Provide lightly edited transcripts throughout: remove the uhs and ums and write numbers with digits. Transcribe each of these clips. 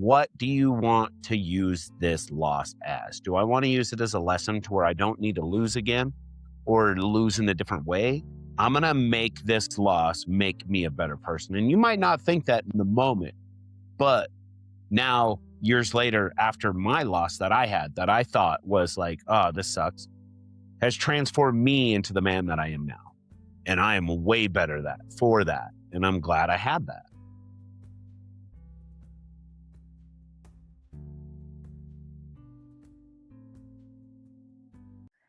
what do you want to use this loss as? Do I want to use it as a lesson to where I don't need to lose again or lose in a different way? I'm going to make this loss make me a better person. And you might not think that in the moment, but now years later, after my loss that I had, that I thought was like, oh, this sucks, has transformed me into the man that I am now. And I am way better for that. And I'm glad I had that.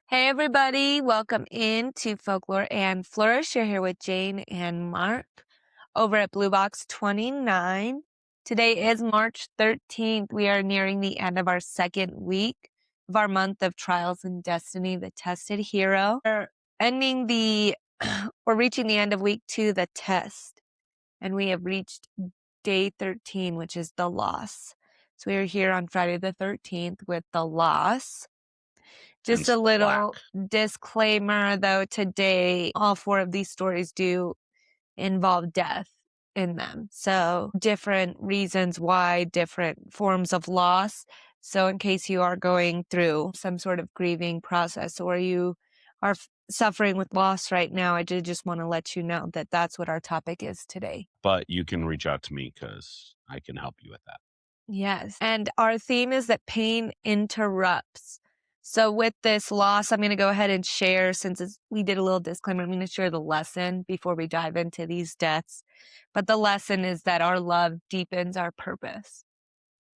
Hey everybody, welcome in to Folklore and Flourish. You're here with Jane and Mark over at Blue Box 29. Today is March 13th. We are nearing the end of our second week of our month of Trials and Destiny, the Tested Hero. We're reaching the end of week 2, the test, and we have reached day 13, which is the loss. So we are here on Friday the 13th with the loss. Just a little disclaimer, though, today, all 4 of these stories do involve death in them. So different reasons why, different forms of loss. So in case you are going through some sort of grieving process or you are suffering with loss right now, I did just want to let you know that that's what our topic is today. But you can reach out to me because I can help you with that. Yes. And our theme is that pain interrupts. So with this loss, I'm going to go ahead and share, since we did a little disclaimer, I'm going to share the lesson before we dive into these deaths. But the lesson is that our love deepens our purpose.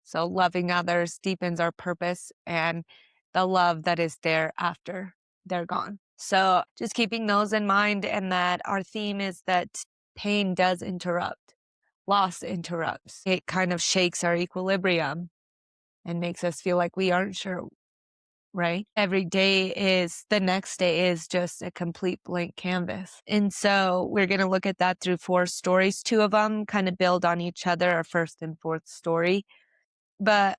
So loving others deepens our purpose and the love that is there after they're gone. So just keeping those in mind, and that our theme is that pain does interrupt. Loss interrupts. It kind of shakes our equilibrium and makes us feel like we aren't sure, right? The next day is just a complete blank canvas. And so we're going to look at that through 4 stories. 2 of them kind of build on each other, our first and fourth story. But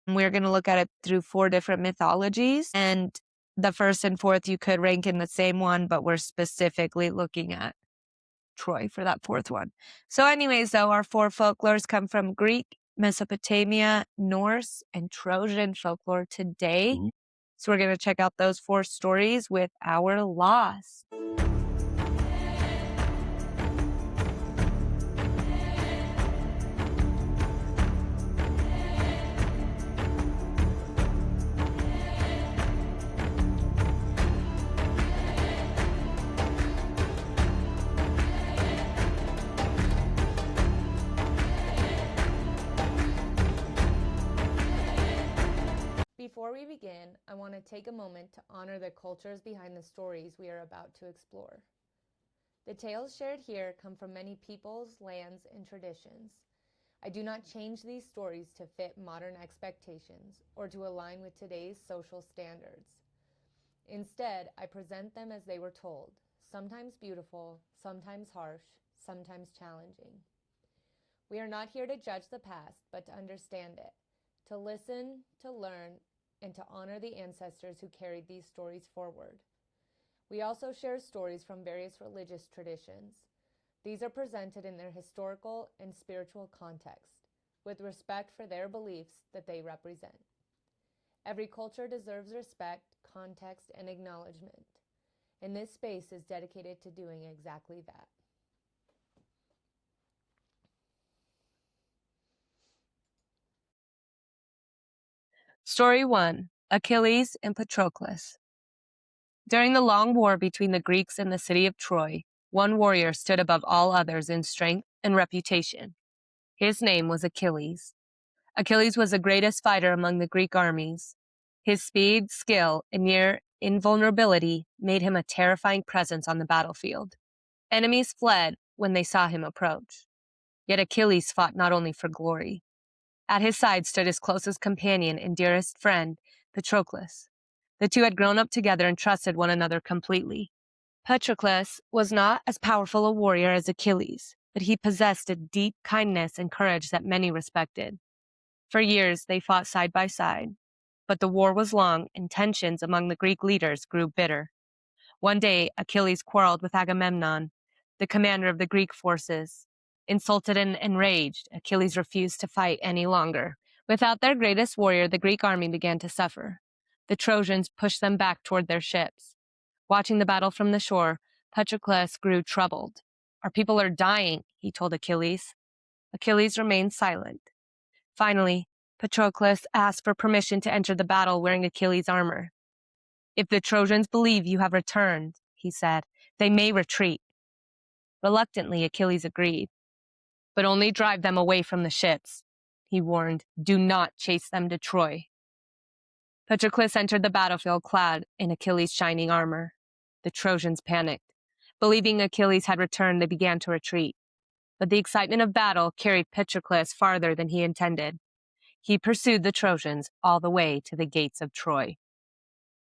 we're going to look at it through 4 different mythologies. And the first and fourth you could rank in the same one, but we're specifically looking at Troy for that 4th one. So anyways, though, our 4 folklores come from Greek, Mesopotamia, Norse, and Trojan folklore today. Mm-hmm. So we're going to check out those 4 stories with our loss. Before we begin, I want to take a moment to honor the cultures behind the stories we are about to explore. The tales shared here come from many peoples, lands, and traditions. I do not change these stories to fit modern expectations or to align with today's social standards. Instead, I present them as they were told, sometimes beautiful, sometimes harsh, sometimes challenging. We are not here to judge the past, but to understand it, to listen, to learn, and to honor the ancestors who carried these stories forward. We also share stories from various religious traditions. These are presented in their historical and spiritual context, with respect for their beliefs that they represent. Every culture deserves respect, context, and acknowledgement, and this space is dedicated to doing exactly that. Story 1, Achilles and Patroclus. During the long war between the Greeks and the city of Troy, one warrior stood above all others in strength and reputation. His name was Achilles. Achilles was the greatest fighter among the Greek armies. His speed, skill, and near invulnerability made him a terrifying presence on the battlefield. Enemies fled when they saw him approach. Yet Achilles fought not only for glory. At his side stood his closest companion and dearest friend, Patroclus. The 2 had grown up together and trusted one another completely. Patroclus was not as powerful a warrior as Achilles, but he possessed a deep kindness and courage that many respected. For years, they fought side by side, but the war was long and tensions among the Greek leaders grew bitter. One day, Achilles quarreled with Agamemnon, the commander of the Greek forces. Insulted and enraged, Achilles refused to fight any longer. Without their greatest warrior, the Greek army began to suffer. The Trojans pushed them back toward their ships. Watching the battle from the shore, Patroclus grew troubled. "Our people are dying," he told Achilles. Achilles remained silent. Finally, Patroclus asked for permission to enter the battle wearing Achilles' armor. "If the Trojans believe you have returned," he said, "they may retreat." Reluctantly, Achilles agreed. "But only drive them away from the ships," he warned. "Do not chase them to Troy." Patroclus entered the battlefield clad in Achilles' shining armor. The Trojans panicked. Believing Achilles had returned, they began to retreat. But the excitement of battle carried Patroclus farther than he intended. He pursued the Trojans all the way to the gates of Troy.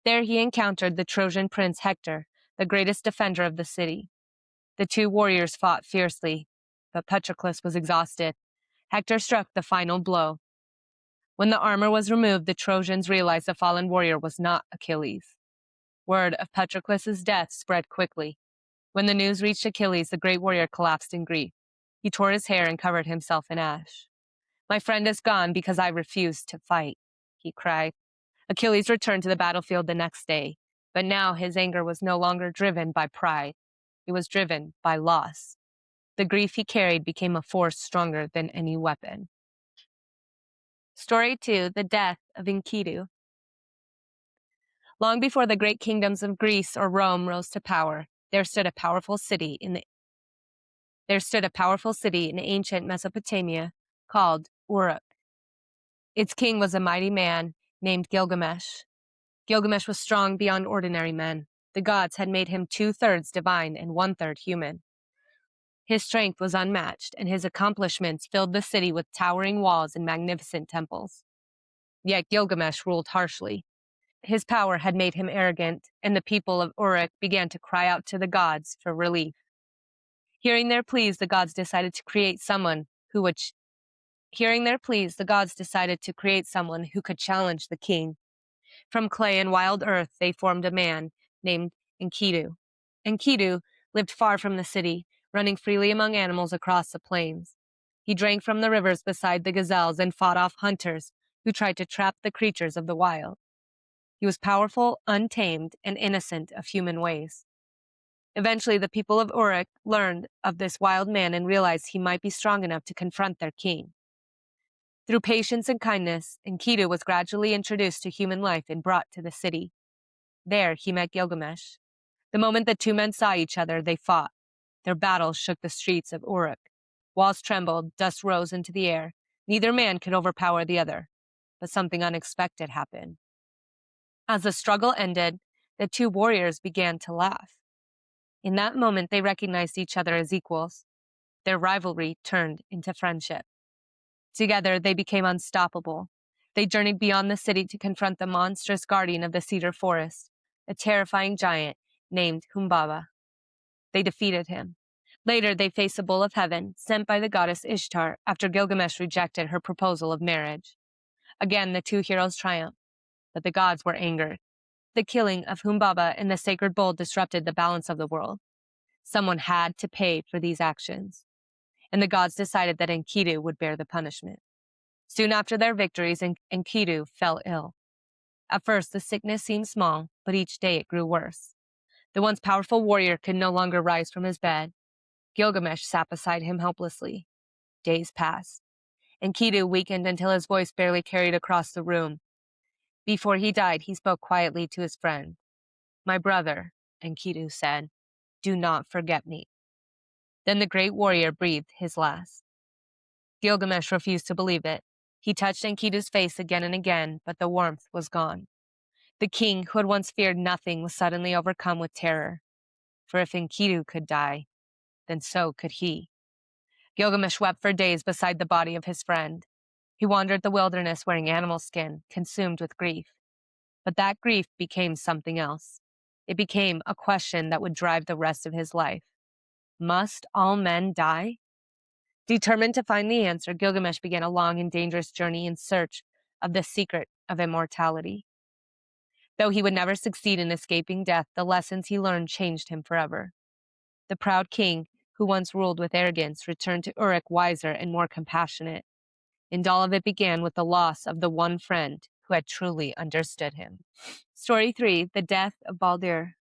There he encountered the Trojan prince Hector, the greatest defender of the city. The two warriors fought fiercely, but Patroclus was exhausted. Hector struck the final blow. When the armor was removed, the Trojans realized the fallen warrior was not Achilles. Word of Patroclus' death spread quickly. When the news reached Achilles, the great warrior collapsed in grief. He tore his hair and covered himself in ash. "My friend is gone because I refused to fight," he cried. Achilles returned to the battlefield the next day, but now his anger was no longer driven by pride. It was driven by loss. The grief he carried became a force stronger than any weapon. Story 2, The Death of Enkidu. Long before the great kingdoms of Greece or Rome rose to power, there stood a powerful city in ancient Mesopotamia called Uruk. Its king was a mighty man named Gilgamesh. Gilgamesh was strong beyond ordinary men. The gods had made him 2/3 divine and 1/3 human. His strength was unmatched, and his accomplishments filled the city with towering walls and magnificent temples. Yet Gilgamesh ruled harshly. His power had made him arrogant, and the people of Uruk began to cry out to the gods for relief. Hearing their pleas, the gods decided to create someone who could challenge the king. From clay and wild earth, they formed a man named Enkidu. Enkidu lived far from the city, running freely among animals across the plains. He drank from the rivers beside the gazelles and fought off hunters who tried to trap the creatures of the wild. He was powerful, untamed, and innocent of human ways. Eventually, the people of Uruk learned of this wild man and realized he might be strong enough to confront their king. Through patience and kindness, Enkidu was gradually introduced to human life and brought to the city. There, he met Gilgamesh. The moment the two men saw each other, they fought. Their battle shook the streets of Uruk. Walls trembled, dust rose into the air. Neither man could overpower the other. But something unexpected happened. As the struggle ended, the two warriors began to laugh. In that moment, they recognized each other as equals. Their rivalry turned into friendship. Together, they became unstoppable. They journeyed beyond the city to confront the monstrous guardian of the cedar forest, a terrifying giant named Humbaba. They defeated him. Later, they faced a bull of heaven, sent by the goddess Ishtar after Gilgamesh rejected her proposal of marriage. Again, the two heroes triumphed, but the gods were angered. The killing of Humbaba and the sacred bull disrupted the balance of the world. Someone had to pay for these actions, and the gods decided that Enkidu would bear the punishment. Soon after their victories, Enkidu fell ill. At first, the sickness seemed small, but each day it grew worse. The once powerful warrior could no longer rise from his bed. Gilgamesh sat beside him helplessly. Days passed. Enkidu weakened until his voice barely carried across the room. Before he died, he spoke quietly to his friend. "My brother," Enkidu said, "do not forget me." Then the great warrior breathed his last. Gilgamesh refused to believe it. He touched Enkidu's face again and again, but the warmth was gone. The king, who had once feared nothing, was suddenly overcome with terror. For if Enkidu could die, then so could he. Gilgamesh wept for days beside the body of his friend. He wandered the wilderness wearing animal skin, consumed with grief. But that grief became something else. It became a question that would drive the rest of his life. Must all men die? Determined to find the answer, Gilgamesh began a long and dangerous journey in search of the secret of immortality. Though he would never succeed in escaping death, the lessons he learned changed him forever. The proud king, who once ruled with arrogance, returned to Uruk wiser and more compassionate. and all of it began with the loss of the one friend who had truly understood him. Story 3, The Death of Baldr.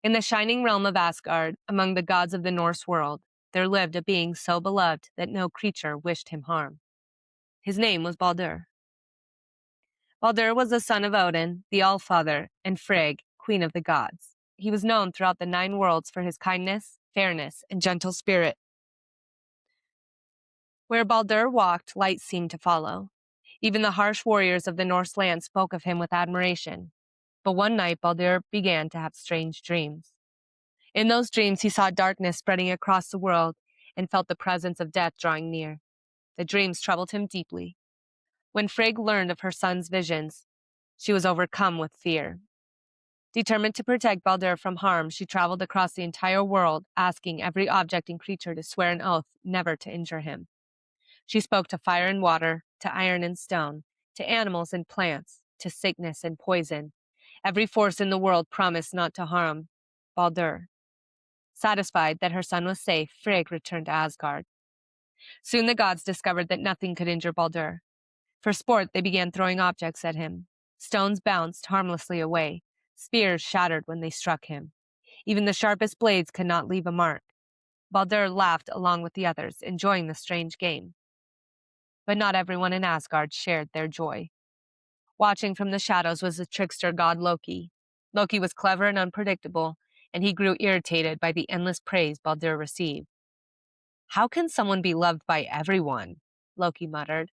In the shining realm of Asgard, among the gods of the Norse world, there lived a being so beloved that no creature wished him harm. His name was Baldr. Baldr was the son of Odin, the Allfather, and Frigg, queen of the gods. He was known throughout the 9 worlds for his kindness, fairness, and gentle spirit. Where Baldr walked, light seemed to follow. Even the harsh warriors of the Norse land spoke of him with admiration. But one night, Baldr began to have strange dreams. In those dreams, he saw darkness spreading across the world and felt the presence of death drawing near. The dreams troubled him deeply. When Frigg learned of her son's visions, she was overcome with fear. Determined to protect Baldr from harm, she traveled across the entire world, asking every object and creature to swear an oath never to injure him. She spoke to fire and water, to iron and stone, to animals and plants, to sickness and poison. Every force in the world promised not to harm Baldr. Satisfied that her son was safe, Frigg returned to Asgard. Soon the gods discovered that nothing could injure Baldr. For sport, they began throwing objects at him. Stones bounced harmlessly away. Spears shattered when they struck him. Even the sharpest blades could not leave a mark. Baldr laughed along with the others, enjoying the strange game. But not everyone in Asgard shared their joy. Watching from the shadows was the trickster god Loki. Loki was clever and unpredictable, and he grew irritated by the endless praise Baldr received. "How can someone be loved by everyone?" Loki muttered.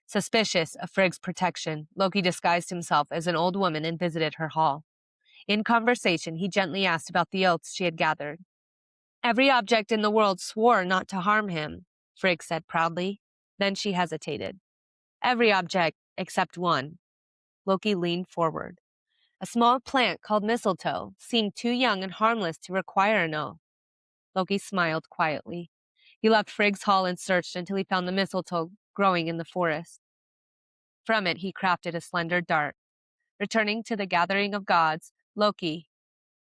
Suspicious of Frigg's protection, Loki disguised himself as an old woman and visited her hall. In conversation, he gently asked about the oaths she had gathered. "Every object in the world swore not to harm him," Frigg said proudly. Then she hesitated. "Every object except one." Loki leaned forward. "A small plant called mistletoe seemed too young and harmless to require an oath." Loki smiled quietly. He left Frigg's hall and searched until he found the mistletoe growing in the forest. From it, he crafted a slender dart. Returning to the gathering of gods, Loki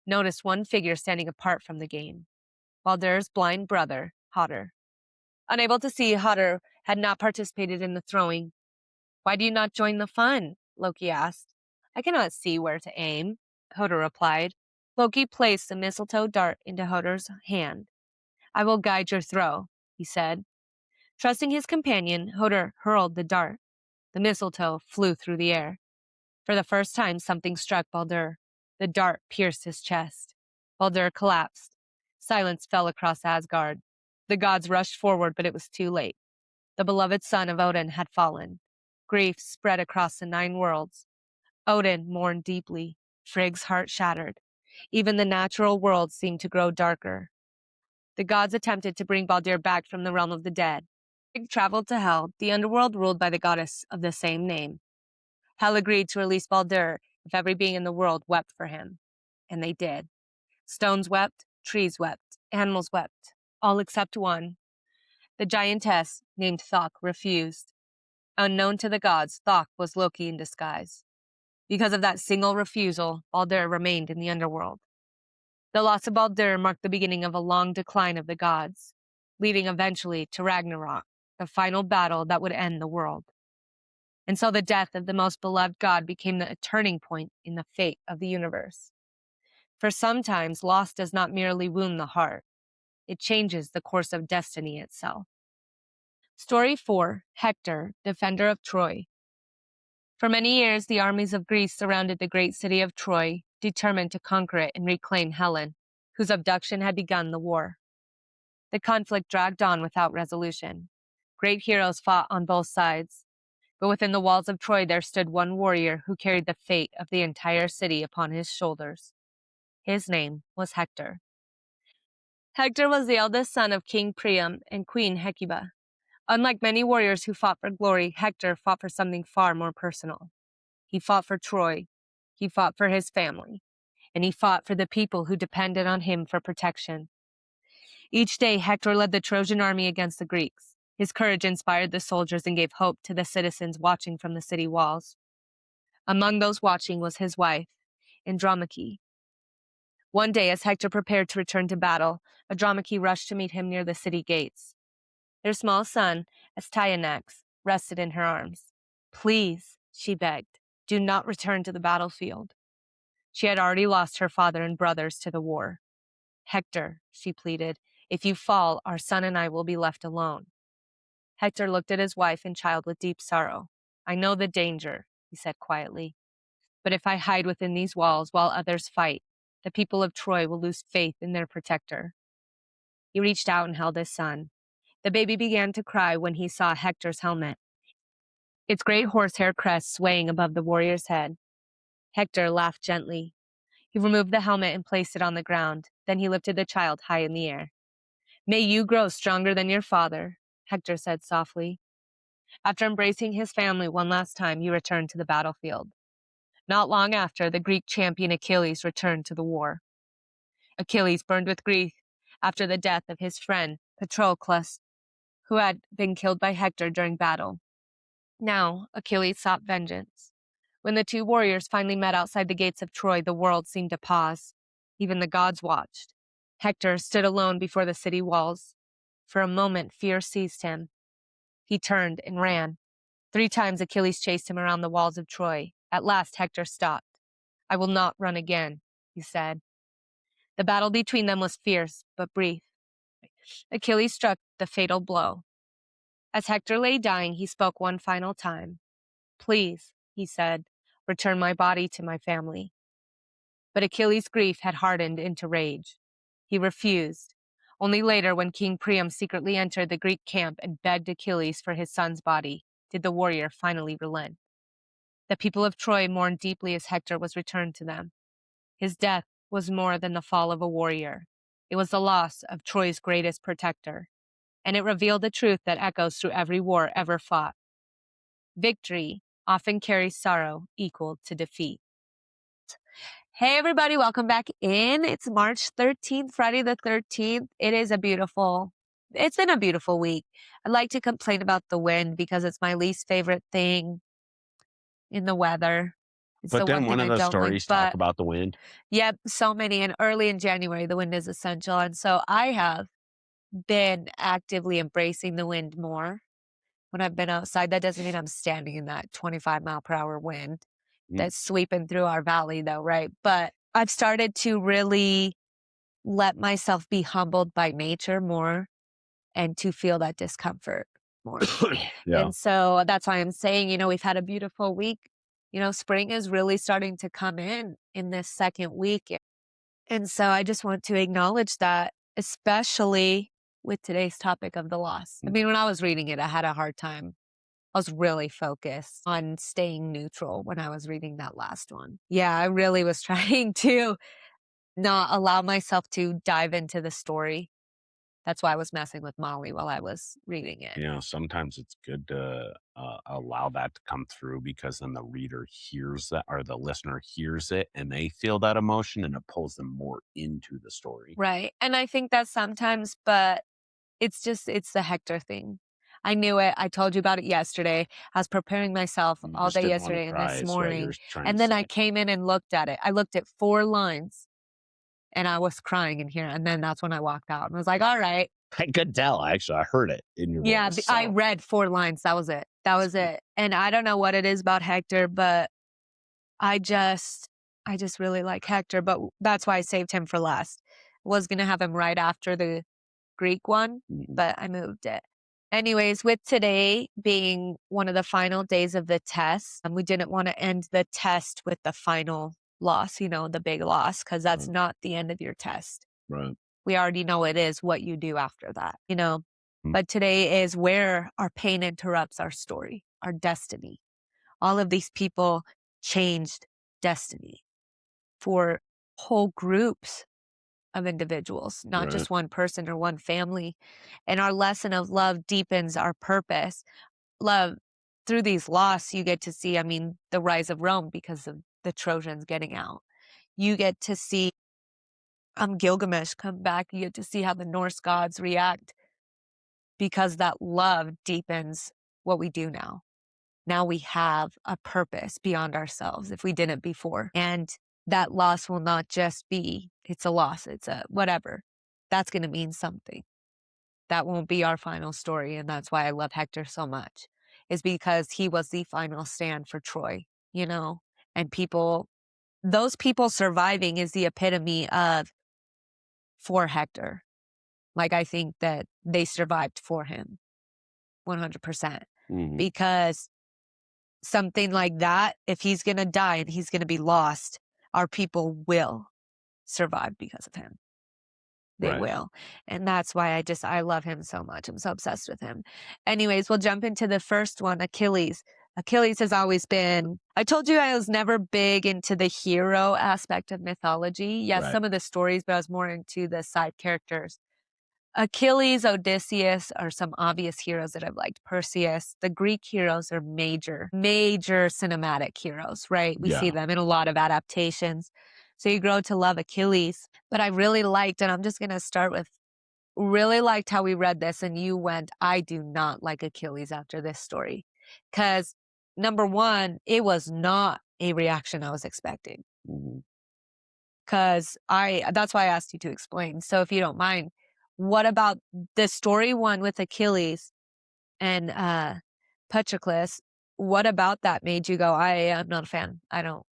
noticed one figure standing apart from the game: Baldr's blind brother, Hotr. Unable to see, Hotr had not participated in the throwing. "Why do you not join the fun?" Loki asked. "I cannot see where to aim," Hotr replied. Loki placed the mistletoe dart into Hotr's hand. "I will guide your throw," he said. Trusting his companion, Hotr hurled the dart. The mistletoe flew through the air. For the first time, something struck Baldr. The dart pierced his chest. Baldr collapsed. Silence fell across Asgard. The gods rushed forward, but it was too late. The beloved son of Odin had fallen. Grief spread across the 9 worlds. Odin mourned deeply. Frigg's heart shattered. Even the natural world seemed to grow darker. The gods attempted to bring Baldr back from the realm of the dead. Frigg traveled to Hel, the underworld ruled by the goddess of the same name. Hel agreed to release Baldr if every being in the world wept for him. And they did. Stones wept, trees wept, animals wept, all except one. The giantess, named Thok, refused. Unknown to the gods, Thok was Loki in disguise. Because of that single refusal, Baldr remained in the underworld. The loss of Baldr marked the beginning of a long decline of the gods, leading eventually to Ragnarok, the final battle that would end the world. And so the death of the most beloved god became the turning point in the fate of the universe. For sometimes, loss does not merely wound the heart. It changes the course of destiny itself. Story 4, Hector, defender of Troy. For many years, the armies of Greece surrounded the great city of Troy, determined to conquer it and reclaim Helen, whose abduction had begun the war. The conflict dragged on without resolution. Great heroes fought on both sides. But within the walls of Troy there stood one warrior who carried the fate of the entire city upon his shoulders. His name was Hector. Hector was the eldest son of King Priam and Queen Hecuba. Unlike many warriors who fought for glory, Hector fought for something far more personal. He fought for Troy. He fought for his family. And he fought for the people who depended on him for protection. Each day, Hector led the Trojan army against the Greeks. His courage inspired the soldiers and gave hope to the citizens watching from the city walls. Among those watching was his wife, Andromache. One day, as Hector prepared to return to battle, Andromache rushed to meet him near the city gates. Their small son, Astyanax, rested in her arms. Please, she begged, do not return to the battlefield. She had already lost her father and brothers to the war. Hector, she pleaded, if you fall, our son and I will be left alone. Hector looked at his wife and child with deep sorrow. I know the danger, he said quietly. But if I hide within these walls while others fight, the people of Troy will lose faith in their protector. He reached out and held his son. The baby began to cry when he saw Hector's helmet, its great horsehair crest swaying above the warrior's head. Hector laughed gently. He removed the helmet and placed it on the ground. Then he lifted the child high in the air. May you grow stronger than your father, Hector said softly. After embracing his family one last time, he returned to the battlefield. Not long after, the Greek champion Achilles returned to the war. Achilles burned with grief after the death of his friend Patroclus, who had been killed by Hector during battle. Now, Achilles sought vengeance. When the two warriors finally met outside the gates of Troy, the world seemed to pause. Even the gods watched. Hector stood alone before the city walls. For a moment, fear seized him. He turned and ran. 3 times Achilles chased him around the walls of Troy. At last, Hector stopped. I will not run again, he said. The battle between them was fierce, but brief. Achilles struck the fatal blow. As Hector lay dying, he spoke one final time. Please, he said, return my body to my family. But Achilles' grief had hardened into rage. He refused. Only later, when King Priam secretly entered the Greek camp and begged Achilles for his son's body, did the warrior finally relent. The people of Troy mourned deeply as Hector was returned to them. His death was more than the fall of a warrior. It was the loss of Troy's greatest protector, and it revealed the truth that echoes through every war ever fought. Victory often carries sorrow equal to defeat. Hey everybody, welcome back in. It's March 13th, Friday the 13th. It's been a beautiful week. I'd like to complain about the wind because it's my least favorite thing in the weather. It's But the then one one thing of I the don't like, stories talk but about the wind. yep, so many. And early in January, the wind is essential. And so I have been actively embracing the wind more when I've been outside. That doesn't mean I'm standing in that 25-mile-per-hour wind that's sweeping through our valley, though, right? But I've started to really let myself be humbled by nature more and to feel that discomfort more. Yeah. And so that's why I'm saying, we've had a beautiful week. Spring is really starting to come in this second week. And so I just want to acknowledge that, especially with today's topic of the loss. I mean, when I was reading it, I had a hard time. I was really focused on staying neutral when I was reading that last one. Yeah, I really was trying to not allow myself to dive into the story. That's why I was messing with Molly while I was reading it. Sometimes it's good to allow that to come through, because then the reader hears that, or the listener hears it, and they feel that emotion, and it pulls them more into the story. Right. And I think that sometimes, but it's the Hector thing. I knew it. I told you about it yesterday. I was preparing myself You all just day didn't want to yesterday and cry, this is what you're morning. trying And to then I say. came in and looked at it. I looked at 4 lines and I was crying in here. And then that's when I walked out and I was like, all right. I could tell, actually. I heard it in your Yeah, voice. I read 4 lines. That was it. It. And I don't know what it is about Hector, but I just really like Hector. But that's why I saved him for last. I was going to have him right after the Greek one, but I moved it. Anyways, with today being one of the final days of the test, we didn't want to end the test with the final loss, the big loss, because that's not the end of your test. Right. We already know it is what you do after that, But today is where our pain interrupts our story, our destiny. All of these people changed destiny for whole groups of individuals, not just one person or one family. And our lesson of love deepens our purpose. Love, through these loss, you get to see, the rise of Rome because of the Trojans getting out. You get to see Gilgamesh come back. You get to see how the Norse gods react because that love deepens what we do now. Now we have a purpose beyond ourselves if we didn't before. And that loss will not just be, it's a loss, it's a whatever. That's going to mean something. That won't be our final story. And that's why I love Hector so much. is because he was the final stand for Troy, you know, and those people surviving is the epitome of for Hector. Like, I think that they survived for him 100% because something like that, if he's going to die and he's going to be lost, our people will survive because of him. They will. And that's why I love him so much. I'm so obsessed with him. Anyways, we'll jump into the first one, Achilles. Achilles has always been, I told you I was never big into the hero aspect of mythology. Yes, some of the stories, but I was more into the side characters. Achilles, Odysseus are some obvious heroes that I've liked. Perseus, the Greek heroes are major cinematic heroes, right? We see them in a lot of adaptations. So you grow to love Achilles. But I really liked, and I'm just going to start with, really liked how we read this. And you went, I do not like Achilles after this story. Because number one, it was not a reaction I was expecting. Because that's why I asked you to explain. So if you don't mind, what about the story one with Achilles and Patroclus? What about that made you go, I'm not a fan. I don't.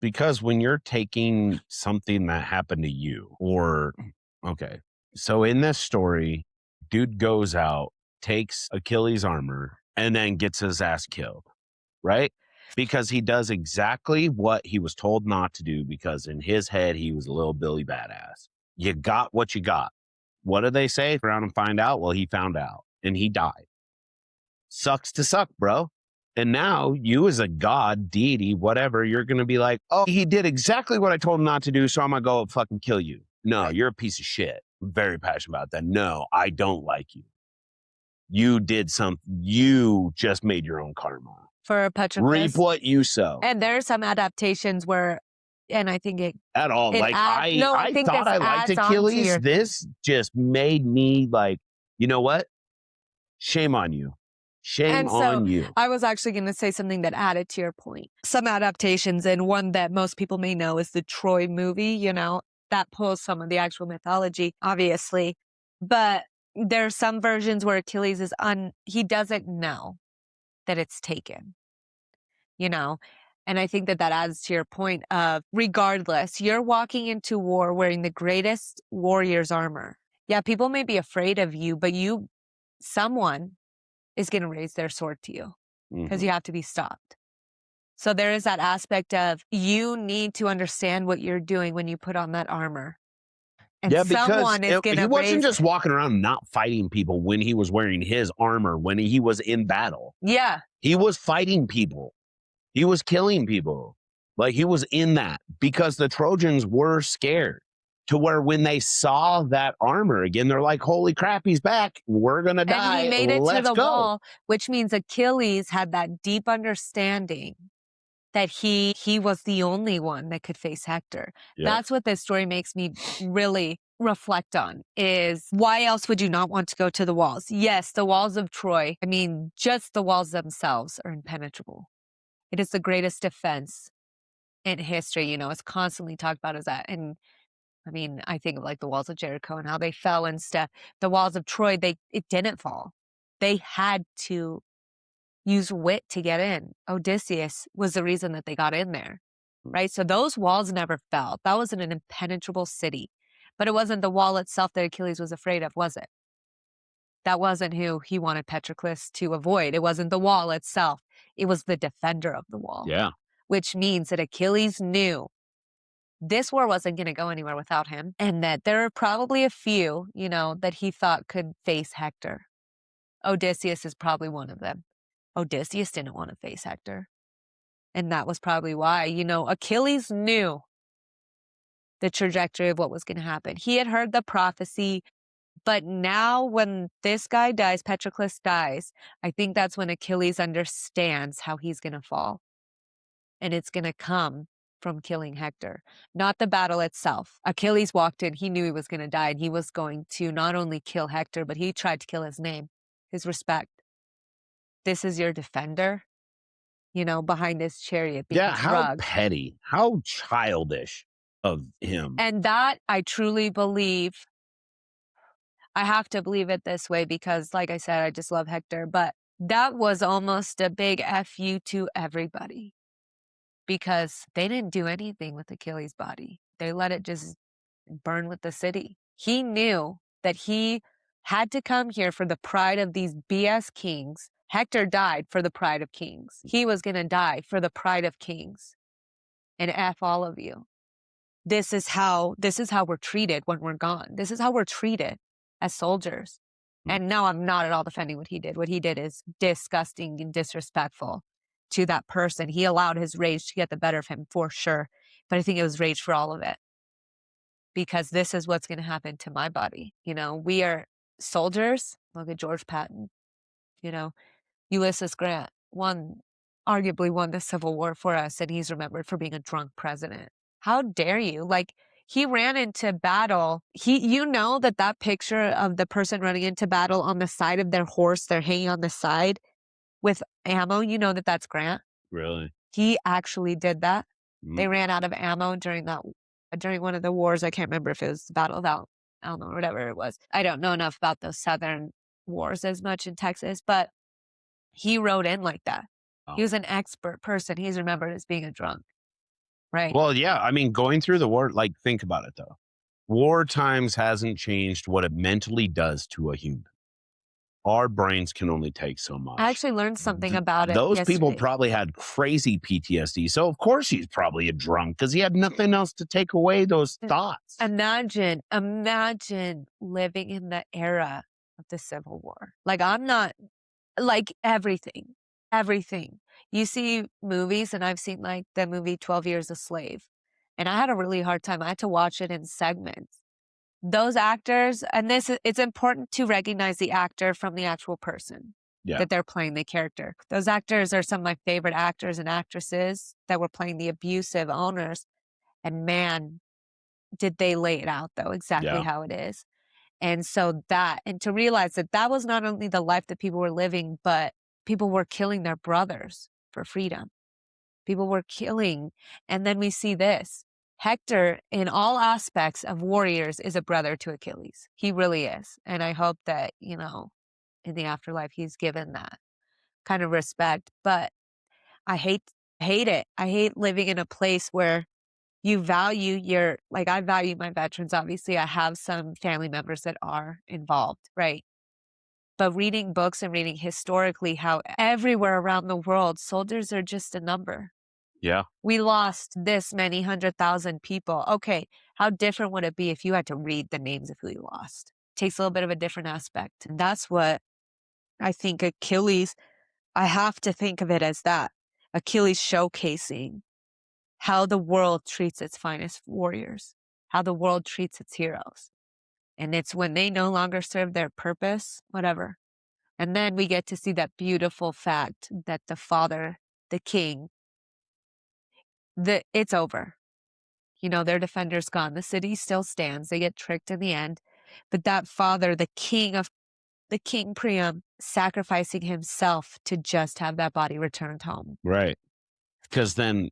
Because when you're taking something that happened to you so in this story, dude goes out, takes Achilles' armor, and then gets his ass killed, right? Because he does exactly what he was told not to do, because in his head, he was a little Billy badass. You got what you got. What do they say? Around and find out? Well, he found out and he died. Sucks to suck, bro. And now you as a god, deity, whatever, you're going to be like, oh, he did exactly what I told him not to do, so I'm going to go fucking kill you. No, you're a piece of shit. I'm very passionate about that. No, I don't like you. You did something. You just made your own karma. For Patroclus. Reap what you sow. And there are some adaptations where, and I think it... At all. It like, adds, I thought I liked Achilles. This just made me like, you know what? Shame on you. Shame on you. I was actually going to say something that added to your point. Some adaptations, and one that most people may know is the Troy movie, you know, that pulls some of the actual mythology, obviously. But there are some versions where Achilles he doesn't know that it's taken, you know? And I think that adds to your point of, regardless, you're walking into war wearing the greatest warrior's armor. Yeah, people may be afraid of you, but someone is going to raise their sword to you because you have to be stopped. So there is that aspect of, you need to understand what you're doing when you put on that armor. And someone is going to he wasn't just walking around not fighting people when he was wearing his armor, when he was in battle. Yeah. He was fighting people. He was killing people. Like, he was in that because the Trojans were scared, to where when they saw that armor again, they're like, holy crap, he's back. We're going to die. And he made it to the wall, which means Achilles had that deep understanding that he was the only one that could face Hector. Yep. That's what this story makes me really reflect on, is why else would you not want to go to the walls? Yes, the walls of Troy. I mean, just the walls themselves are impenetrable. It is the greatest defense in history. You know, it's constantly talked about as that. And I mean, I think of like the walls of Jericho and how they fell and stuff. The walls of Troy, it didn't fall. They had to use wit to get in. Odysseus was the reason that they got in there, right? So those walls never fell. That was an impenetrable city. But it wasn't the wall itself that Achilles was afraid of, was it? That wasn't who he wanted Patroclus to avoid. It wasn't the wall itself. It was the defender of the wall. Yeah. Which means that Achilles knew this war wasn't going to go anywhere without him, and that there are probably a few, you know, that he thought could face Hector. Odysseus is probably one of them. Odysseus didn't want to face Hector. And that was probably why, you know, Achilles knew the trajectory of what was going to happen. He had heard the prophecy, but now when this guy dies, Patroclus dies, I think that's when Achilles understands how he's going to fall. And it's going to come from killing Hector, not the battle itself. Achilles walked in, he knew he was going to die, and he was going to not only kill Hector, but he tried to kill his name, his respect. This is your defender, you know, behind his chariot. Yeah, how petty, how childish of him. And that, I truly believe, I have to believe it this way because, like I said, I just love Hector, but that was almost a big FU to everybody because they didn't do anything with Achilles' body. They let it just burn with the city. He knew that he had to come here for the pride of these BS kings. Hector died for the pride of kings. He was going to die for the pride of kings. And F all of you. This is how we're treated when we're gone. This is how we're treated as soldiers. And no, I'm not at all defending what he did. What he did is disgusting and disrespectful to that person. He allowed his rage to get the better of him for sure. But I think it was rage for all of it. Because this is what's going to happen to my body. You know, we are soldiers. Look at George Patton. You know, Ulysses Grant arguably won the Civil War for us, and he's remembered for being a drunk president. How dare you? Like, he ran into battle. You know that picture of the person running into battle on the side of their horse, they're hanging on the side with ammo. You know that's Grant. Really? He actually did that. They ran out of ammo during one of the wars. I can't remember if it was the Battle of Alma or whatever it was. I don't know enough about those Southern wars as much in Texas, but he rode in like that. Oh. He was an expert person. He's remembered as being a drunk. Right. Well, yeah. I mean, going through the war, like, think about it, though. War times hasn't changed what it mentally does to a human. Our brains can only take so much. I actually learned something about it. Those people probably had crazy PTSD. So, of course, he's probably a drunk because he had nothing else to take away those thoughts. Imagine living in the era of the Civil War. Like, I'm not, like, everything. You see movies, and I've seen, like, the movie 12 Years a Slave. And I had a really hard time. I had to watch it in segments. Those actors, and it's important to recognize the actor from the actual person that they're playing the character. Those actors are some of my favorite actors and actresses that were playing the abusive owners. And man, did they lay it out, though, exactly how it is. And so and to realize that was not only the life that people were living, but people were killing their brothers for freedom. People were killing. And then we see this. Hector, in all aspects of warriors, is a brother to Achilles. He really is. And I hope that, you know, in the afterlife, he's given that kind of respect. But I hate it. I hate living in a place where you value I value my veterans. Obviously, I have some family members that are involved, right? But reading books and reading historically how everywhere around the world, soldiers are just a number. Yeah. We lost this many 100,000 people. Okay, how different would it be if you had to read the names of who you lost? It takes a little bit of a different aspect. And that's what I think Achilles, I have to think of it as that. Achilles showcasing how the world treats its finest warriors, how the world treats its heroes. And it's when they no longer serve their purpose, whatever. And then we get to see that beautiful fact that the father, the king, it's over. You know, their defender's gone. The city still stands. They get tricked in the end. But that father, the king Priam, sacrificing himself to just have that body returned home. Right. Because then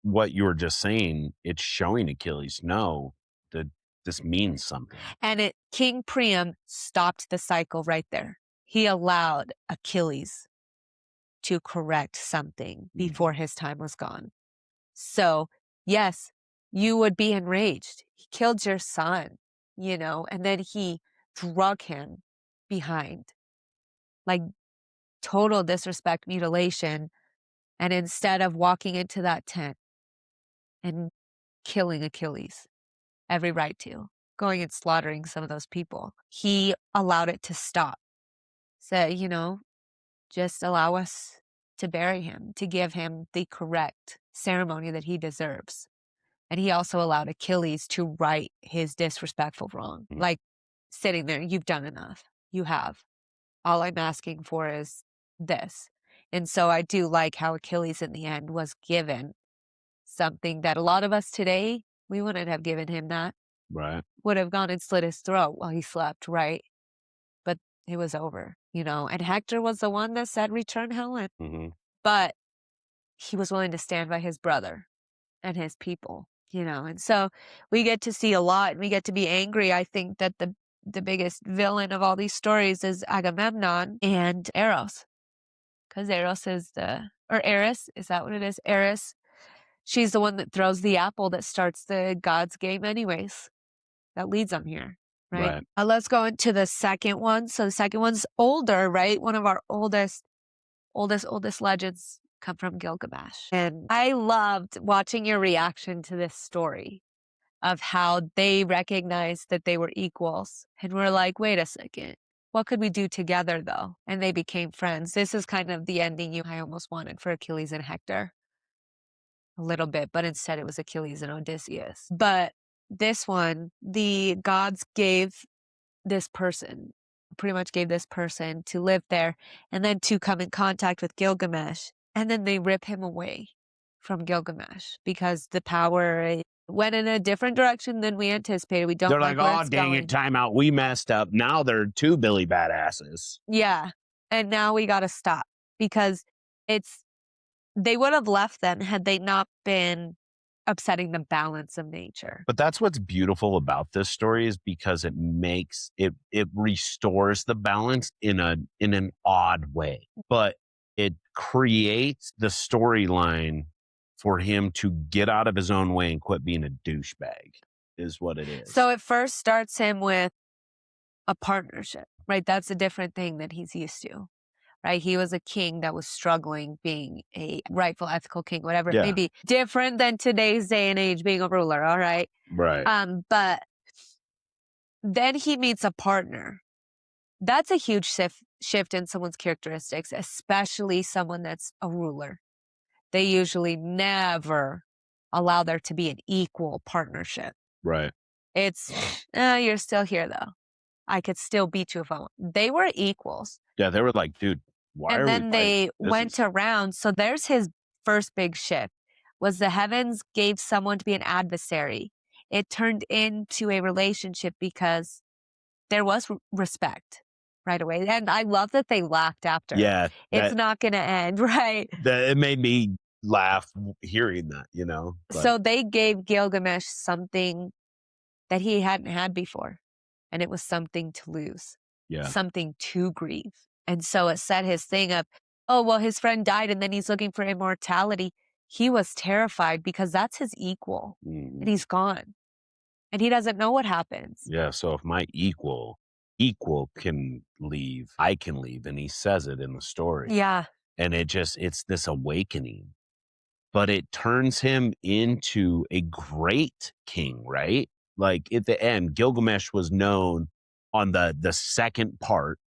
what you were just saying, it's showing Achilles, no, that this means something. And King Priam stopped the cycle right there. He allowed Achilles to correct something before his time was gone. So, yes, you would be enraged. He killed your son, you know, and then he drug him behind. Like, total disrespect, mutilation. And instead of walking into that tent and killing Achilles, every right to, going and slaughtering some of those people, he allowed it to stop. So, you know, just allow us to bury him, to give him the correct ceremony that he deserves. And he also allowed Achilles to right his disrespectful wrong. Like, sitting there, you've done enough. You have. All I'm asking for is this. And so I do like how Achilles in the end was given something that a lot of us today, we wouldn't have given him that. Right. Would have gone and slit his throat while he slept, right? But it was over, you know. And Hector was the one that said, return Helen. But he was willing to stand by his brother and his people, you know. And so we get to see a lot, and we get to be angry. I think that the biggest villain of all these stories is Agamemnon and Eros. because Eros is or Eris, is that what it is? Eris, she's the one that throws the apple that starts the gods game anyways. That leads them here, right? Let's go into the second one. So the second one's older, right? One of our oldest legends come from Gilgamesh. And I loved watching your reaction to this story of how they recognized that they were equals. And we're like, wait a second. What could we do together, though? And they became friends. This is kind of the ending I almost wanted for Achilles and Hector. A little bit, but instead it was Achilles and Odysseus. But this one, the gods pretty much gave this person to live there and then to come in contact with Gilgamesh. And then they rip him away from Gilgamesh because the power went in a different direction than we anticipated. We don't They're like like, where oh, it's dang going. it, time out. We messed up. Now they're two Billy badasses. Yeah. And now we got to stop because they would have left them had they not been upsetting the balance of nature. But that's what's beautiful about this story is because it makes it restores the balance in an odd way. But it creates the storyline for him to get out of his own way and quit being a douchebag is what it is. So it first starts him with a partnership, right? That's a different thing that he's used to. Right? He was a king that was struggling being a rightful, ethical king, whatever it may be. Different than today's day and age being a ruler, all right? Right. But then he meets a partner. That's a huge shift in someone's characteristics, especially someone that's a ruler. They usually never allow there to be an equal partnership. Right. It's, you're still here, though. I could still beat you if I want. They were equals. Yeah, they were like, dude, why are we And then they went around. So there's his first big shift was the heavens gave someone to be an adversary. It turned into a relationship because there was respect right away. And I love that they laughed after. Yeah. It's not going to end, right? It made me laugh hearing that, you know? But. So they gave Gilgamesh something that he hadn't had before. And it was something to lose. Yeah. Something to grieve. And so it set his thing up. Oh, well, his friend died and then he's looking for immortality. He was terrified because that's his equal and he's gone and he doesn't know what happens. Yeah. So if my equal can leave, I can leave. And he says it in the story. Yeah. And it's this awakening, but it turns him into a great king, right? Like at the end, Gilgamesh was known on the second part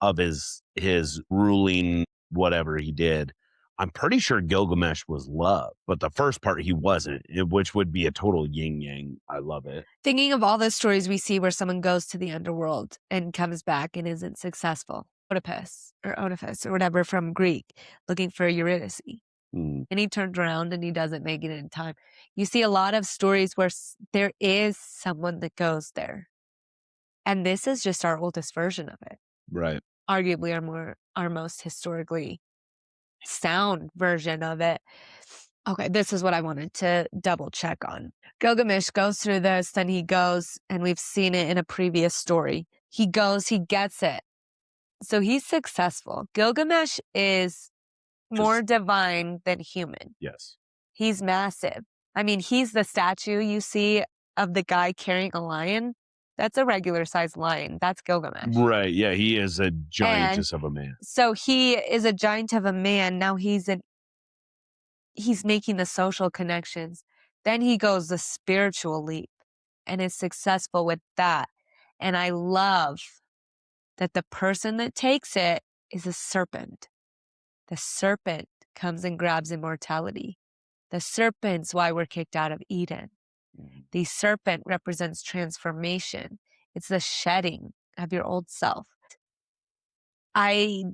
of his ruling, whatever he did. I'm pretty sure Gilgamesh was loved, but the first part he wasn't, which would be a total yin yang. I love it. Thinking of all the stories we see where someone goes to the underworld and comes back and isn't successful. Oedipus or whatever from Greek, looking for Eurydice. And he turns around and he doesn't make it in time. You see a lot of stories where there is someone that goes there. And this is just our oldest version of it. Right. Arguably our most historically sound version of it. Okay, this is what I wanted to double check on. Gilgamesh goes through this, then he goes, and we've seen it in a previous story. He goes, he gets it. So he's successful. Gilgamesh is more divine than human. Yes. He's massive. I mean, he's the statue you see of the guy carrying a lion. That's a regular sized lion. That's Gilgamesh. Right. Yeah. He is a giantess of a man. So he is a giant of a man. Now he's making the social connections. Then he goes the spiritual leap and is successful with that. And I love that the person that takes it is a serpent. The serpent comes and grabs immortality. The serpent's why we're kicked out of Eden. The serpent represents transformation. It's the shedding of your old self. I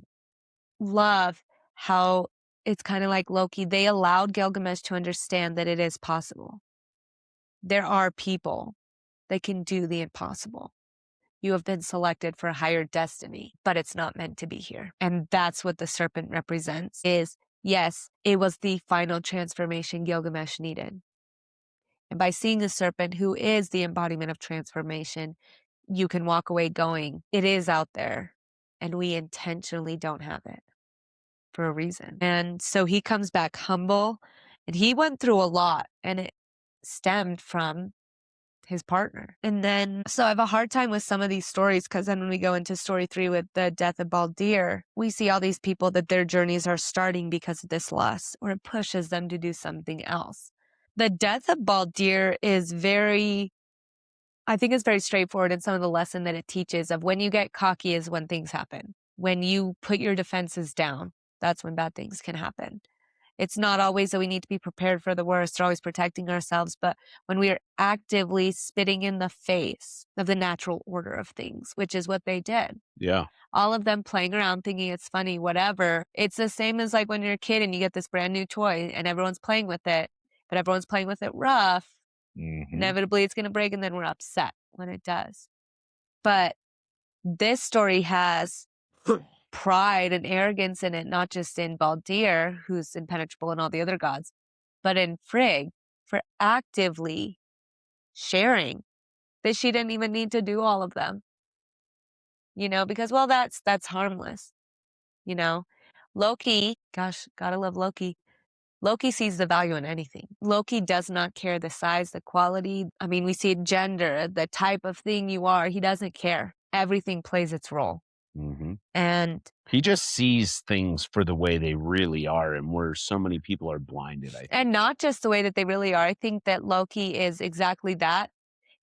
love how it's kind of like Loki. They allowed Gilgamesh to understand that it is possible. There are people that can do the impossible. You have been selected for a higher destiny, but it's not meant to be here. And that's what the serpent represents is, yes, it was the final transformation Gilgamesh needed. And by seeing the serpent, who is the embodiment of transformation, you can walk away going, it is out there, and we intentionally don't have it for a reason. And so he comes back humble, and he went through a lot, and it stemmed from his partner. And then, so I have a hard time with some of these stories, because then when we go into story 3 with the death of Baldr, we see all these people that their journeys are starting because of this lust, or it pushes them to do something else. The death of Baldr is I think it's very straightforward in some of the lesson that it teaches of when you get cocky is when things happen. When you put your defenses down, that's when bad things can happen. It's not always that we need to be prepared for the worst or always protecting ourselves, but when we are actively spitting in the face of the natural order of things, which is what they did. Yeah. All of them playing around, thinking it's funny, whatever. It's the same as like when you're a kid and you get this brand new toy and everyone's playing with it, but everyone's playing with it rough. Inevitably, it's going to break, and then we're upset when it does. But this story has pride and arrogance in it, not just in Baldr, who's impenetrable, and all the other gods, but in Frigg for actively sharing that she didn't even need to do all of them. Because, well, that's harmless. Loki, gosh, gotta love Loki. Loki sees the value in anything. Loki does not care the size, the quality. I mean, we see gender, the type of thing you are. He doesn't care. Everything plays its role. And he just sees things for the way they really are, and where so many people are blinded, I think. And not just the way that they really are. I think that Loki is exactly that.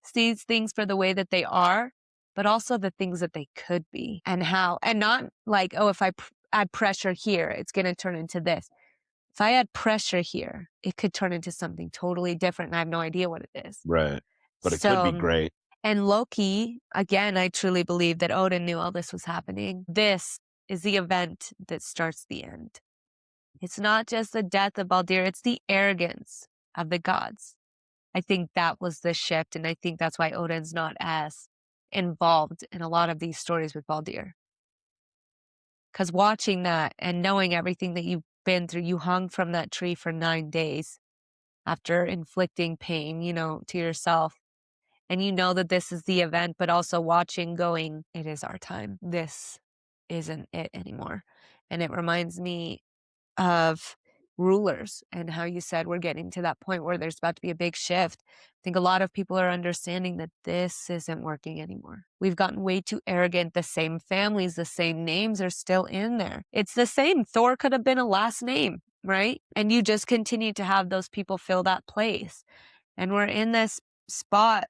Sees things for the way that they are, but also the things that they could be and how. And not like, oh, if I add pressure here, it's going to turn into this. If I add pressure here, it could turn into something totally different, and I have no idea what it is. Right. But it could be great. And Loki, again, I truly believe that Odin knew all this was happening. This is the event that starts the end. It's not just the death of Baldr, it's the arrogance of the gods. I think that was the shift, and I think that's why Odin's not as involved in a lot of these stories with Baldr. Because watching that and knowing everything that you've been through, you hung from that tree for 9 days after inflicting pain, to yourself. And you know that this is the event, but also watching going, it is our time. This isn't it anymore. And it reminds me of rulers and how you said we're getting to that point where there's about to be a big shift. I think a lot of people are understanding that this isn't working anymore. We've gotten way too arrogant. The same families, the same names are still in there. It's the same. Thor could have been a last name, right? And you just continue to have those people fill that place. And we're in this spot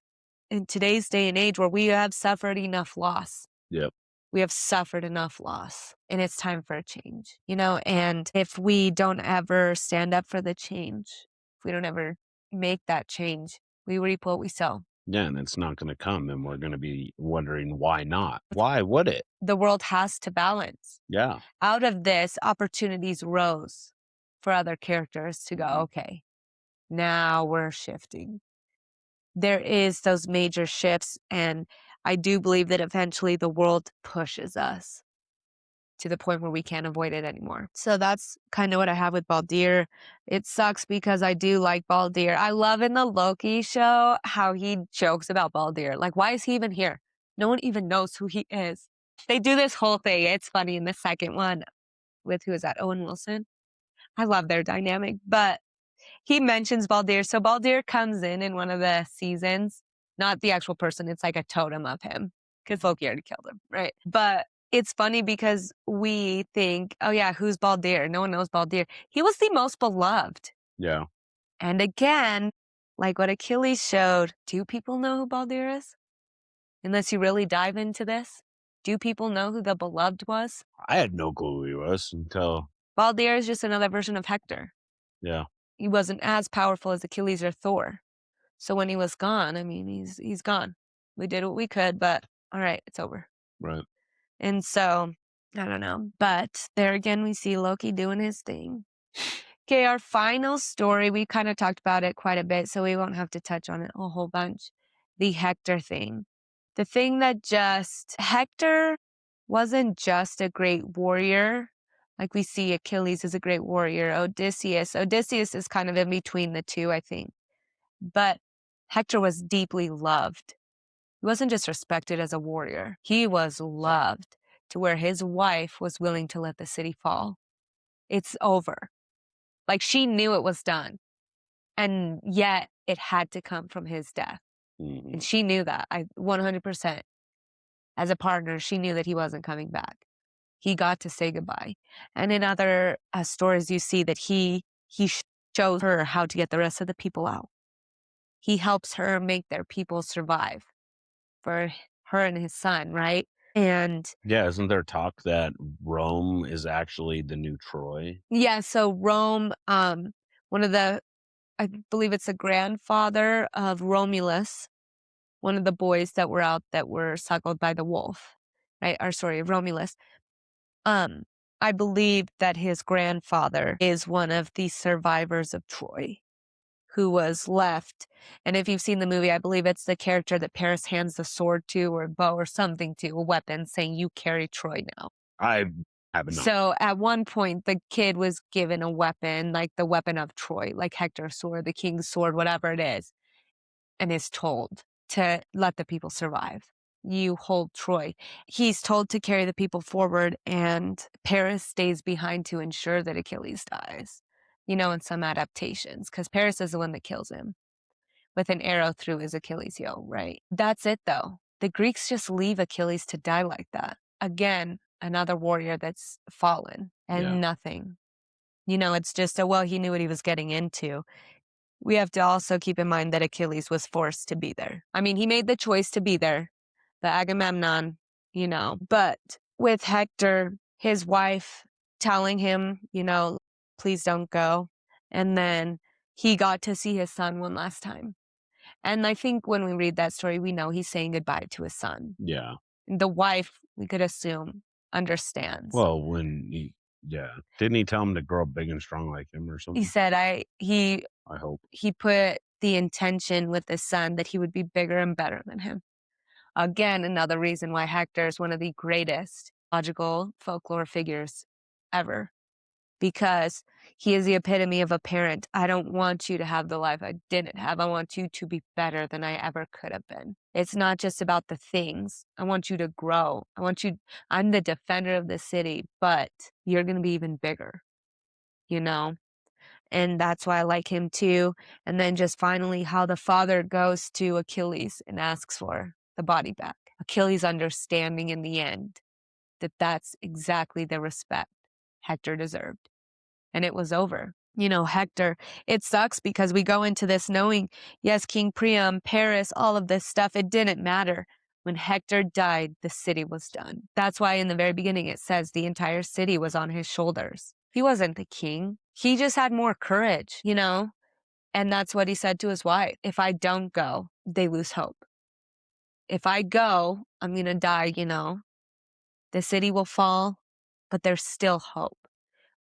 in today's day and age where we have suffered enough loss. Yep. We have suffered enough loss, and it's time for a change, and if we don't ever stand up for the change, if we don't ever make that change, we reap what we sow. Yeah, and it's not going to come, and we're going to be wondering why not? Why would it? The world has to balance. Yeah. Out of this, opportunities rose for other characters to go, okay, now we're shifting. There is those major shifts, and I do believe that eventually the world pushes us to the point where we can't avoid it anymore. So that's kind of what I have with Baldr. It sucks because I do like Baldr. I love in the Loki show how he jokes about Baldr. Like, why is he even here? No one even knows who he is. They do this whole thing. It's funny in the second one with, who is that? Owen Wilson. I love their dynamic, but he mentions Baldr. So Baldr comes in one of the seasons, not the actual person. It's like a totem of him because Loki already killed him, right? But it's funny because we think, oh yeah, who's Baldr? No one knows Baldr. He was the most beloved. Yeah. And again, like what Achilles showed, do people know who Baldr is? Unless you really dive into this, do people know who the beloved was? I had no clue who he was until... Baldr is just another version of Hector. Yeah. He wasn't as powerful as Achilles or Thor. So when he was gone, I mean, he's gone. We did what we could, but all right, it's over. Right. And so, I don't know. But there again, we see Loki doing his thing. Okay, our final story, we kind of talked about it quite a bit, so we won't have to touch on it a whole bunch. The Hector thing. The thing that Hector wasn't just a great warrior. Like we see Achilles is a great warrior. Odysseus is kind of in between the two, I think. But Hector was deeply loved. He wasn't just respected as a warrior. He was loved to where his wife was willing to let the city fall. It's over. Like, she knew it was done. And yet it had to come from his death. Mhm. And she knew that. 100%. As a partner, she knew that he wasn't coming back. He got to say goodbye. And in other stories, you see that he shows her how to get the rest of the people out. He helps her make their people survive for her and his son, right? And Yeah, isn't there talk that Rome is actually the new Troy? yeah, so Rome, one of the, I believe it's the grandfather of Romulus, one of the boys that were out that were suckled by the wolf, right? Or sorry, Romulus. I believe that his grandfather is one of the survivors of Troy who was left. And if you've seen the movie, I believe it's the character that Paris hands the sword to or bow or something to, a weapon, saying, "You carry Troy now." I have not. So at one point, the kid was given a weapon, like the weapon of Troy, like Hector's sword, the king's sword, whatever it is, and is told to let the people survive. You hold Troy. He's told to carry the people forward, and Paris stays behind to ensure that Achilles dies, in some adaptations, because Paris is the one that kills him with an arrow through his Achilles heel, right? That's it, though. The Greeks just leave Achilles to die like that. Again, another warrior that's fallen and nothing. It's just he knew what he was getting into. We have to also keep in mind that Achilles was forced to be there. I mean, he made the choice to be there, the Agamemnon, but with Hector, his wife telling him, please don't go. And then he got to see his son one last time. And I think when we read that story, we know he's saying goodbye to his son. Yeah. The wife, we could assume, understands. Well, didn't he tell him to grow up big and strong like him or something? He said, I hope. He put the intention with his son that he would be bigger and better than him. Again, another reason why Hector is one of the greatest logical folklore figures ever, because he is the epitome of a parent. I don't want you to have the life I didn't have. I want you to be better than I ever could have been. It's not just about the things. I want you to grow. I'm the defender of the city, but you're going to be even bigger, And that's why I like him too. And then just finally how the father goes to Achilles and asks for the body back. Achilles understanding in the end that that's exactly the respect Hector deserved. And it was over. Hector, it sucks because we go into this knowing, yes, King Priam, Paris, all of this stuff, it didn't matter. When Hector died, the city was done. That's why in the very beginning it says the entire city was on his shoulders. He wasn't the king. He just had more courage, And that's what he said to his wife. If I don't go, they lose hope. If I go, I'm going to die, The city will fall, but there's still hope.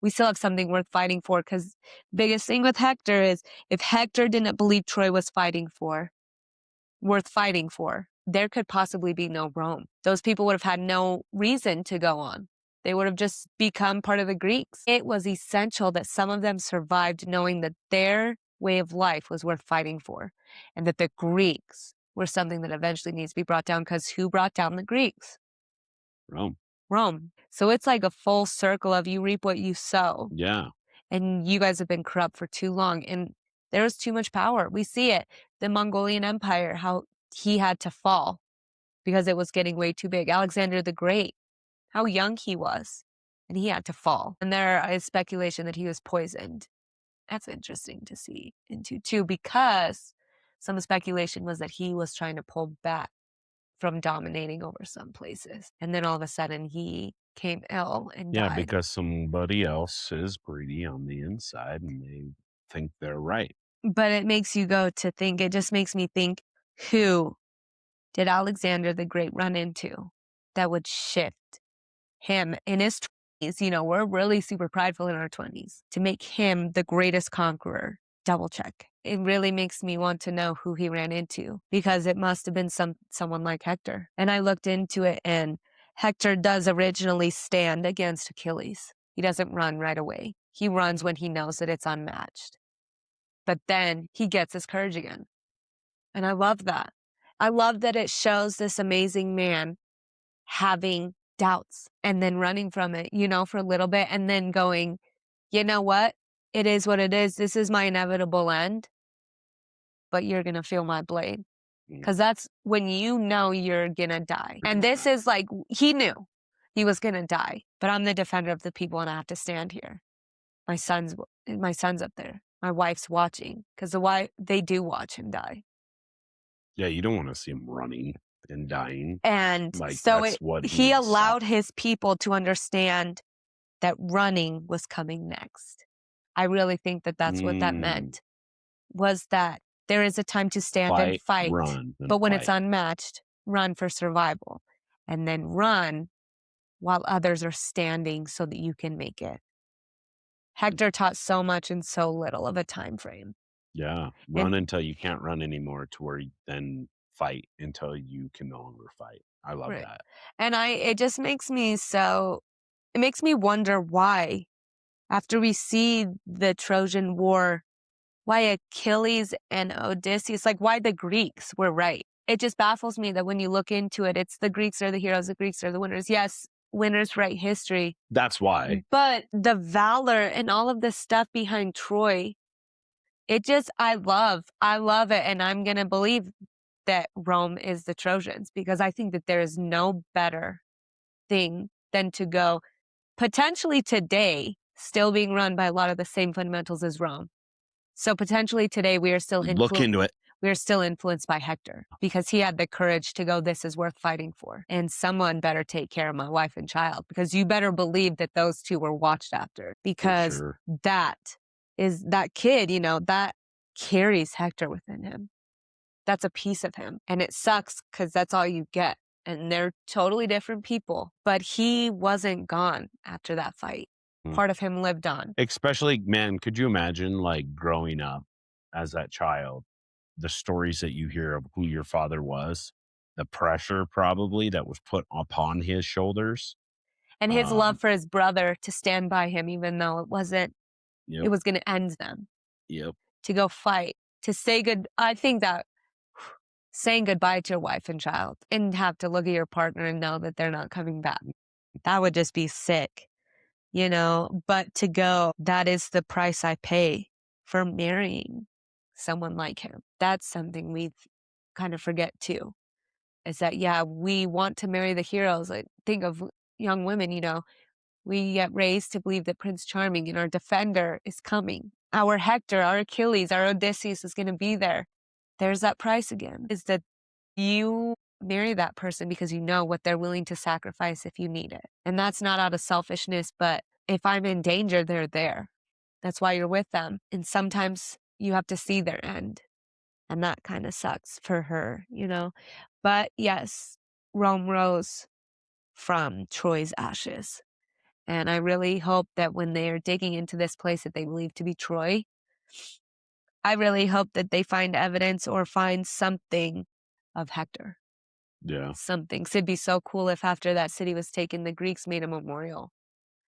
We still have something worth fighting for, because the biggest thing with Hector is if Hector didn't believe Troy was worth fighting for, there could possibly be no Rome. Those people would have had no reason to go on. They would have just become part of the Greeks. It was essential that some of them survived knowing that their way of life was worth fighting for, and that the Greeks were something that eventually needs to be brought down, because who brought down the Greeks? Rome. So it's like a full circle of you reap what you sow. Yeah. And you guys have been corrupt for too long. And there's too much power. We see it. The Mongolian Empire, how he had to fall because it was getting way too big. Alexander the Great, how young he was, and he had to fall. And there is speculation that he was poisoned. That's interesting to see into too, because some speculation was that he was trying to pull back from dominating over some places. And then all of a sudden he came ill and died. Yeah, because somebody else is greedy on the inside and they think they're right. But it makes you go to think, it just makes me think, who did Alexander the Great run into that would shift him in his 20s? We're really super prideful in our 20s. To make him the greatest conqueror, double check. It really makes me want to know who he ran into, because it must have been someone like Hector. And I looked into it, and Hector does originally stand against Achilles. He doesn't run right away. He runs when he knows that it's unmatched. But then he gets his courage again. And I love that. I love that it shows this amazing man having doubts and then running from it, for a little bit, and then going, you know what? It is what it is. This is my inevitable end, but you're going to feel my blade. Because that's when you know you're going to die. And this is like, he knew he was going to die, but I'm the defender of the people and I have to stand here. My son's up there. My wife's watching because they do watch him die. Yeah, you don't want to see him running and dying. And like, so that's what he allowed his people to understand that running was coming next. I really think that that's what that meant, was that there is a time to stand and fight, run, but when it's unmatched, run for survival. And then run while others are standing so that you can make it. Hector taught so much in so little of a time frame. Yeah, run until you can't run anymore, to where you then fight until you can no longer fight. I love that. And it just makes me it makes me wonder why, after we see the Trojan War, why Achilles and Odysseus, like why the Greeks were right. It just baffles me that when you look into it, it's the Greeks are the heroes, the Greeks are the winners. Yes, winners write history. That's why. But the valor and all of the stuff behind Troy, I love it. And I'm going to believe that Rome is the Trojans, because I think that there is no better thing than to go potentially today, still being run by a lot of the same fundamentals as Rome. So potentially today we are still look into it. We are still influenced by Hector, because he had the courage to go, this is worth fighting for. And someone better take care of my wife and child, because you better believe that those two were watched after, because that kid, that carries Hector within him. That's a piece of him. And it sucks because that's all you get. And they're totally different people. But he wasn't gone after that fight. Part of him lived on. Especially, man, could you imagine like growing up as that child, the stories that you hear of who your father was, the pressure probably that was put upon his shoulders. And his love for his brother to stand by him, even though it wasn't, it was going to end them. Yep. To go fight, to say I think that saying goodbye to your wife and child and have to look at your partner and know that they're not coming back, that would just be sick, but to go, that is the price I pay for marrying someone like him. That's something we kind of forget too, is that, yeah, we want to marry the heroes. Like, think of young women, we get raised to believe that Prince Charming and our defender is coming. Our Hector, our Achilles, our Odysseus is going to be there. There's that price again, is that you marry that person because you know what they're willing to sacrifice if you need it. And that's not out of selfishness, but if I'm in danger, they're there. That's why you're with them. And sometimes you have to see their end. And that kind of sucks for her, But yes, Rome rose from Troy's ashes. And I really hope that when they are digging into this place that they believe to be Troy, I really hope that they find evidence or find something of Hector. Yeah. Something. So it'd be so cool if after that city was taken, the Greeks made a memorial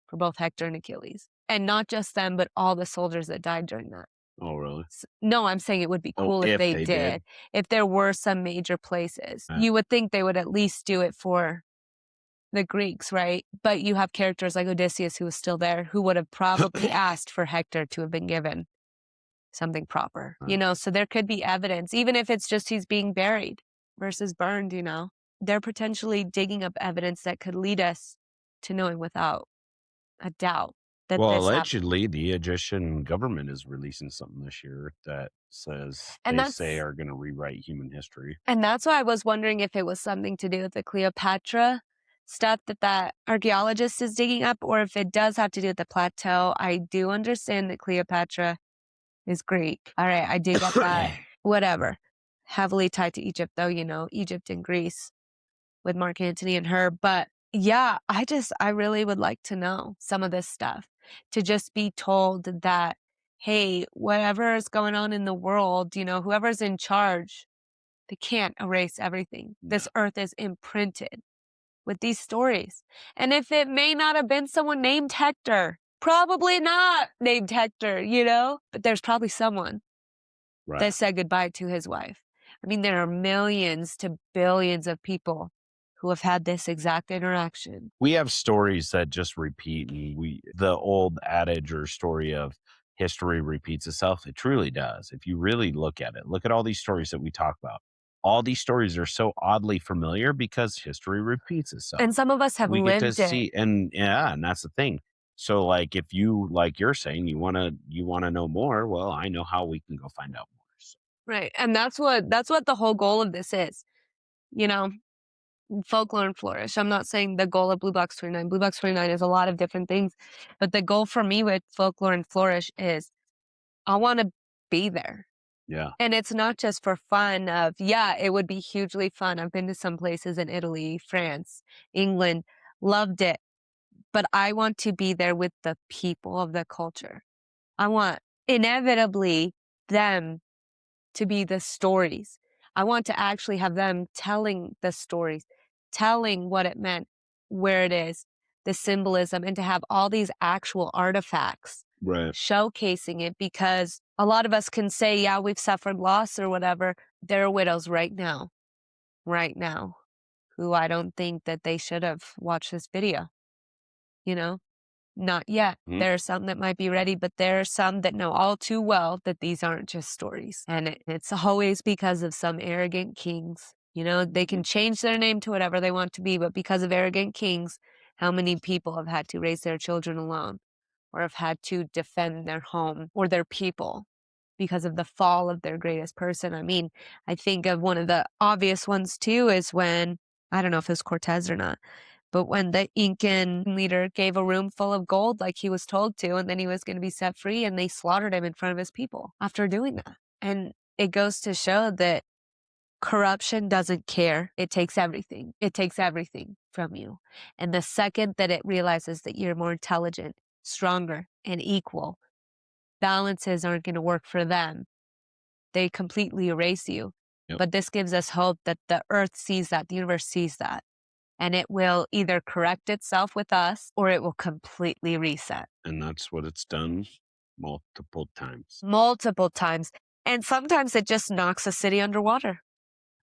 for both Hector and Achilles. And not just them, but all the soldiers that died during that. Oh, really? No, I'm saying it would be cool if they did. If there were some major places. You would think they would at least do it for the Greeks, right? But you have characters like Odysseus, who was still there, who would have probably asked for Hector to have been given something proper, so there could be evidence, even if it's just he's being buried versus burned, they're potentially digging up evidence that could lead us to knowing without a doubt that allegedly the Egyptian government is releasing something this year that says they say are going to rewrite human history. And that's why I was wondering if it was something to do with the Cleopatra stuff that archaeologist is digging up, or if it does have to do with the plateau. I do understand that Cleopatra is Greek. All right, I do get that. Whatever. Heavily tied to Egypt, though, Egypt and Greece with Mark Antony and her. But yeah, I really would like to know some of this stuff, to just be told that, hey, whatever is going on in the world, whoever's in charge, they can't erase everything. No. This earth is imprinted with these stories. And if it may not have been someone named Hector, probably not named Hector, but there's probably someone that said goodbye to his wife. I mean, there are millions to billions of people who have had this exact interaction. We have stories that just repeat, and the old adage or story of history repeats itself. It truly does. If you really look at it, look at all these stories that we talk about. All these stories are so oddly familiar because history repeats itself. And some of us have We get to lived it. see, and that's the thing. So, like, if you, like you're saying, you want to know more, well, I know how we can go find out more. So. Right. And that's what the whole goal of this is. You know, Folklore and Flourish. I'm not saying the goal of Blue Box 29. Blue Box 29 is a lot of different things. But the goal for me with Folklore and Flourish is I want to be there. Yeah. And it's not just for fun of, yeah, it would be hugely fun. I've been to some places in Italy, France, England, loved it. But I want to be there with the people of the culture. I want inevitably them to be the stories. I want to actually have them telling the stories, telling what it meant, where it is, the symbolism, and to have all these actual artifacts Right. showcasing it, because a lot of us can say, yeah, we've suffered loss or whatever. There are widows right now, who I don't think that they should have watched this video, you know? Not yet. Mhm. There are some that might be ready, but there are some that know all too well that these aren't just stories. And it's always because of some arrogant kings. You know, they can change their name to whatever they want to be, but because of arrogant kings, how many people have had to raise their children alone or have had to defend their home or their people because of the fall of their greatest person? I mean, I think of one of the obvious ones too is when, I don't know if it was Cortez or not, but when the Incan leader gave a room full of gold like he was told to, and then he was going to be set free, and they slaughtered him in front of his people after doing that. And it goes to show that corruption doesn't care. It takes everything. It takes everything from you. And the second that it realizes that you're more intelligent, stronger, and equal, balances aren't going to work for them. They completely erase you. Yep. But this gives us hope that the earth sees that, the universe sees that. And it will either correct itself with us or it will completely reset. And that's what it's done multiple times. Multiple times. And sometimes it just knocks a city underwater.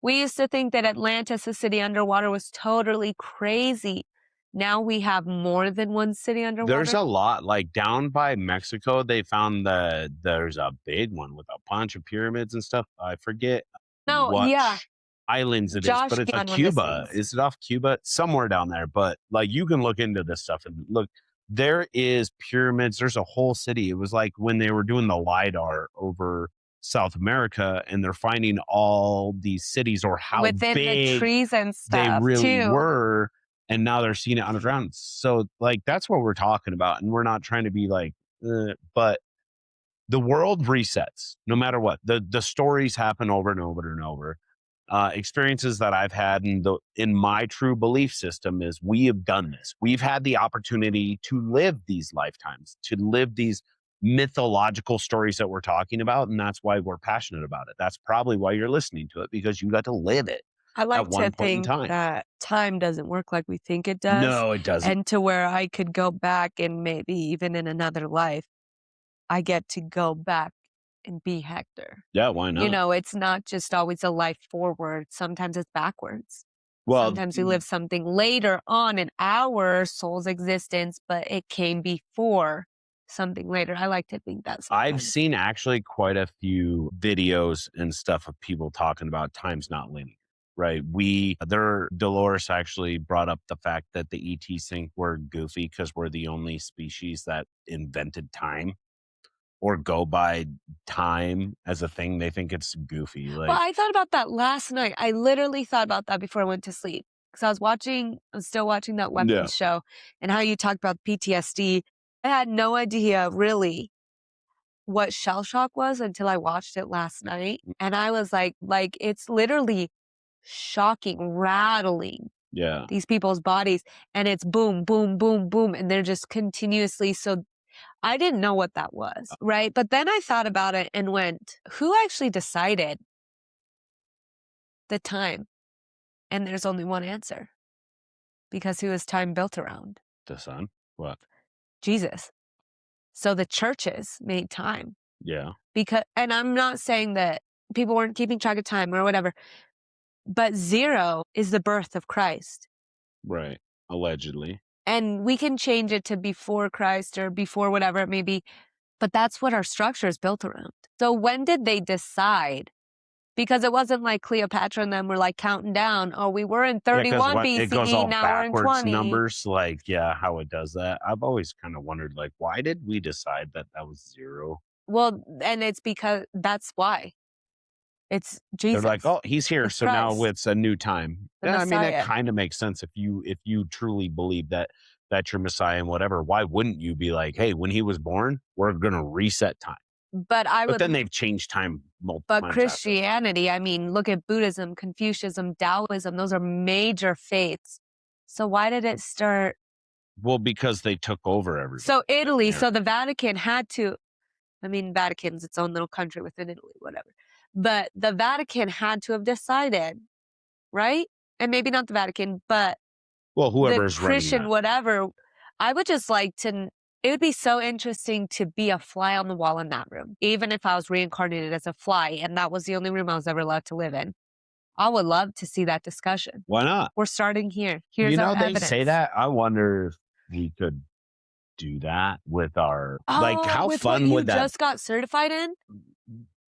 We used to think that Atlantis, the city underwater, was totally crazy. Now we have more than one city underwater. There's a lot, like down by Mexico, they found there's a big one with a bunch of pyramids and stuff. I forget what islands it is, but it's like Cuba. Is it off Cuba? Somewhere down there. But like you can look into this stuff and look, there is pyramids. There's a whole city. It was like when they were doing the LiDAR over South America and they're finding all these cities or how within big the trees and stuff they really too. were. And now they're seeing it underground. So like, that's what we're talking about. And we're not trying to be like, but the world resets no matter what. The stories happen over and over and over. Experiences that I've had in my true belief system is we have done this. We've had the opportunity to live these lifetimes, to live these mythological stories that we're talking about. And that's why we're passionate about it. That's probably why you're listening to it, because you got to live it. I like at one to point in think time. that time doesn't work like we think it does. No, it doesn't. And to where I could go back and maybe even in another life, I get to go back and be Hector. Yeah, why not? You know, it's not just always a life forward. Sometimes it's backwards. Well, sometimes we live something later on in our soul's existence, but it came before something later. I like to think that sometimes. I've seen actually quite a few videos and stuff of people talking about time's not linear. Right. Dolores actually brought up the fact that the ETs think we're goofy because we're the only species that invented time or go by time as a thing. They think it's goofy. Like, well, I thought about that last night. I literally thought about that before I went to sleep. Because I was still watching that Weapons show and how you talked about PTSD. I had no idea really what shell shock was until I watched it last night. And I was like it's literally shocking, rattling these people's bodies, and it's boom, boom, boom, boom, and they're just continuously. So I didn't know what that was, right? But then I thought about it and went, who actually decided the time? And there's only one answer, because who is time built around? The sun. What? Jesus. So the churches made time. Yeah. And I'm not saying that people weren't keeping track of time or whatever. But 0 is the birth of Christ. Right. Allegedly. And we can change it to before Christ or before whatever it may be. But that's what our structure is built around. So when did they decide? Because it wasn't like Cleopatra and them were like counting down. Oh, we were in 31 BCE, it goes all now we're in backwards 20. numbers, like, yeah, how it does that. I've always kind of wondered, like, why did we decide that was 0? Well, and it's because that's why. It's Jesus. They're like, oh, he's here, It's so now Christ. it's a new time. The Yeah, I mean, it Messiah. kind of makes sense if you truly believe that you're Messiah and whatever. Why wouldn't you be like, hey, when he was born, we're gonna reset time? But then they've changed time multiple But times. Christianity, I mean, look at Buddhism, Confucianism, Taoism. Those are major faiths. So why did it start? Well, because they took over everything. So Italy, Yeah. so the Vatican had to, I mean, Vatican's its own little country within Italy, whatever. But the Vatican had to have decided, right? And maybe not the Vatican, but well, whoever's the Christian, running that. whatever. I would just like to, it would be so interesting to be a fly on the wall in that room. Even if I was reincarnated as a fly and that was the only room I was ever allowed to live in. I would love to see that discussion. Why not? We're starting here. Here's our they evidence. say that. I wonder if we could do that with our, like, how with fun what would you that? just got certified in?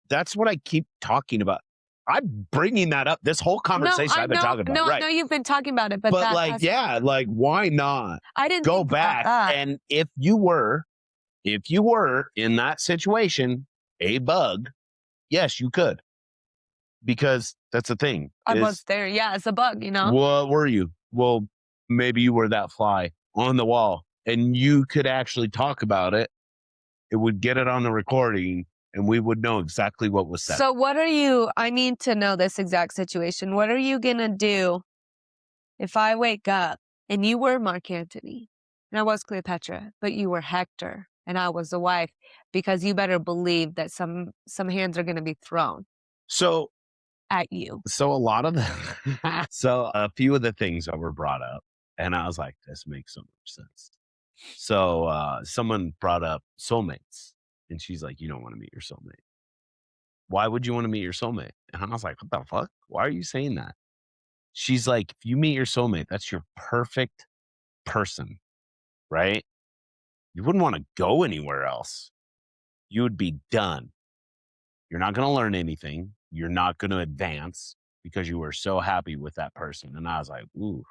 That's what I keep talking about. I'm bringing that up. This whole conversation I've been talking about. No, right. no, you've been talking about it, but like, yeah, like, why not I didn't go think about back? that. And if you were in that situation, a bug, yes, you could. Because that's the thing. I was there. Yeah, it's a bug, you know? What were you? Well, maybe you were that fly on the wall and you could actually talk about it. It would get it on the recording and we would know exactly what was said. So I need to know this exact situation. What are you going to do if I wake up and you were Mark Antony and I was Cleopatra, but you were Hector and I was the wife? Because you better believe that some hands are going to be thrown. So at you. So a lot of a few of the things that were brought up, and I was like, this makes so much sense. So someone brought up soulmates, and she's like, you don't want to meet your soulmate. Why would you want to meet your soulmate? And I was like, what the fuck? Why are you saying that? She's like, if you meet your soulmate, that's your perfect person, right? You wouldn't want to go anywhere else. You would be done. You're not going to learn anything. You're not going to advance because you were so happy with that person. And I was like, ooh.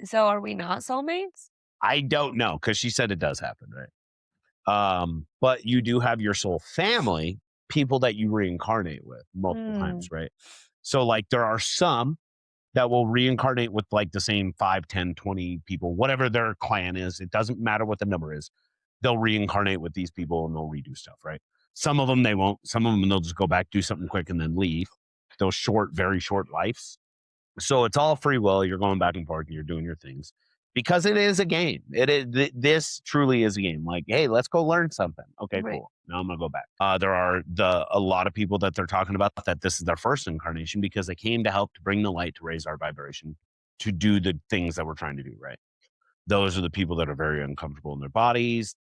So are we not soulmates? I don't know, because she said it does happen, right? But you do have your soul family, people that you reincarnate with multiple times, right? So like there are some that will reincarnate with like the same 5, 10, 20 people, whatever their clan is. It doesn't matter what the number is. They'll reincarnate with these people and they'll redo stuff, right? Some of them they won't. Some of them they'll just go back, do something quick, and then leave. Those very short lives. So it's all free will. You're going back and forth and you're doing your things. Because it is a game. This truly is a game. Like, hey, let's go learn something. Okay, right. Cool. Now I'm going to go back. There are a lot of people that they're talking about that this is their first incarnation because they came to help to bring the light, to raise our vibration, to do the things that we're trying to do, right? Those are the people that are very uncomfortable in their bodies.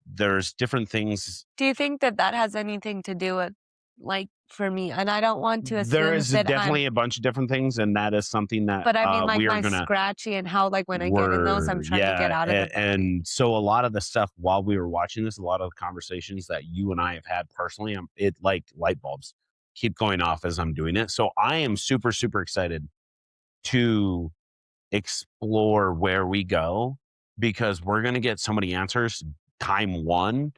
There's different things. Do you think that has anything to do with, like, for me? And I don't want to assume there is that definitely a bunch of different things, and that is something that. But I mean, like my scratchy and how, like, when I get in those, I'm trying to get out of it. And so a lot of the stuff while we were watching this, a lot of the conversations that you and I have had personally, it like light bulbs keep going off as I'm doing it. So I am super, super excited to explore where we go because we're going to get so many answers time one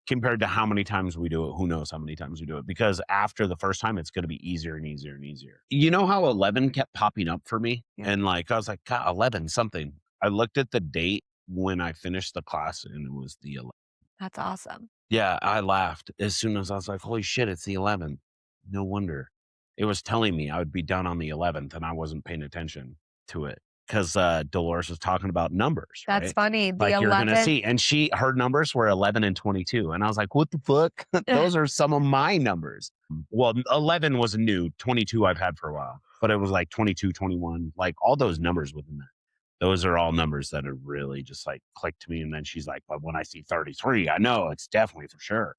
compared to how many times we do it. Who knows how many times we do it? Because after the first time, it's going to be easier and easier and easier. You know how 11 kept popping up for me? Yeah. And like, I was like, God, 11 something. I looked at the date when I finished the class and it was the 11th. That's awesome. Yeah, I laughed as soon as I was like, holy shit, it's the 11th. No wonder. It was telling me I would be done on the 11th and I wasn't paying attention to it. Because Dolores was talking about numbers. That's right? funny. The like 11th. You're going to see. And her numbers were 11 and 22. And I was like, what the fuck? Those are some of my numbers. Well, 11 was new. 22 I've had for a while. But it was like 22, 21. Like all those numbers within that. Those are all numbers that are really just like clicked to me. And then she's like, but when I see 33, I know it's definitely for sure.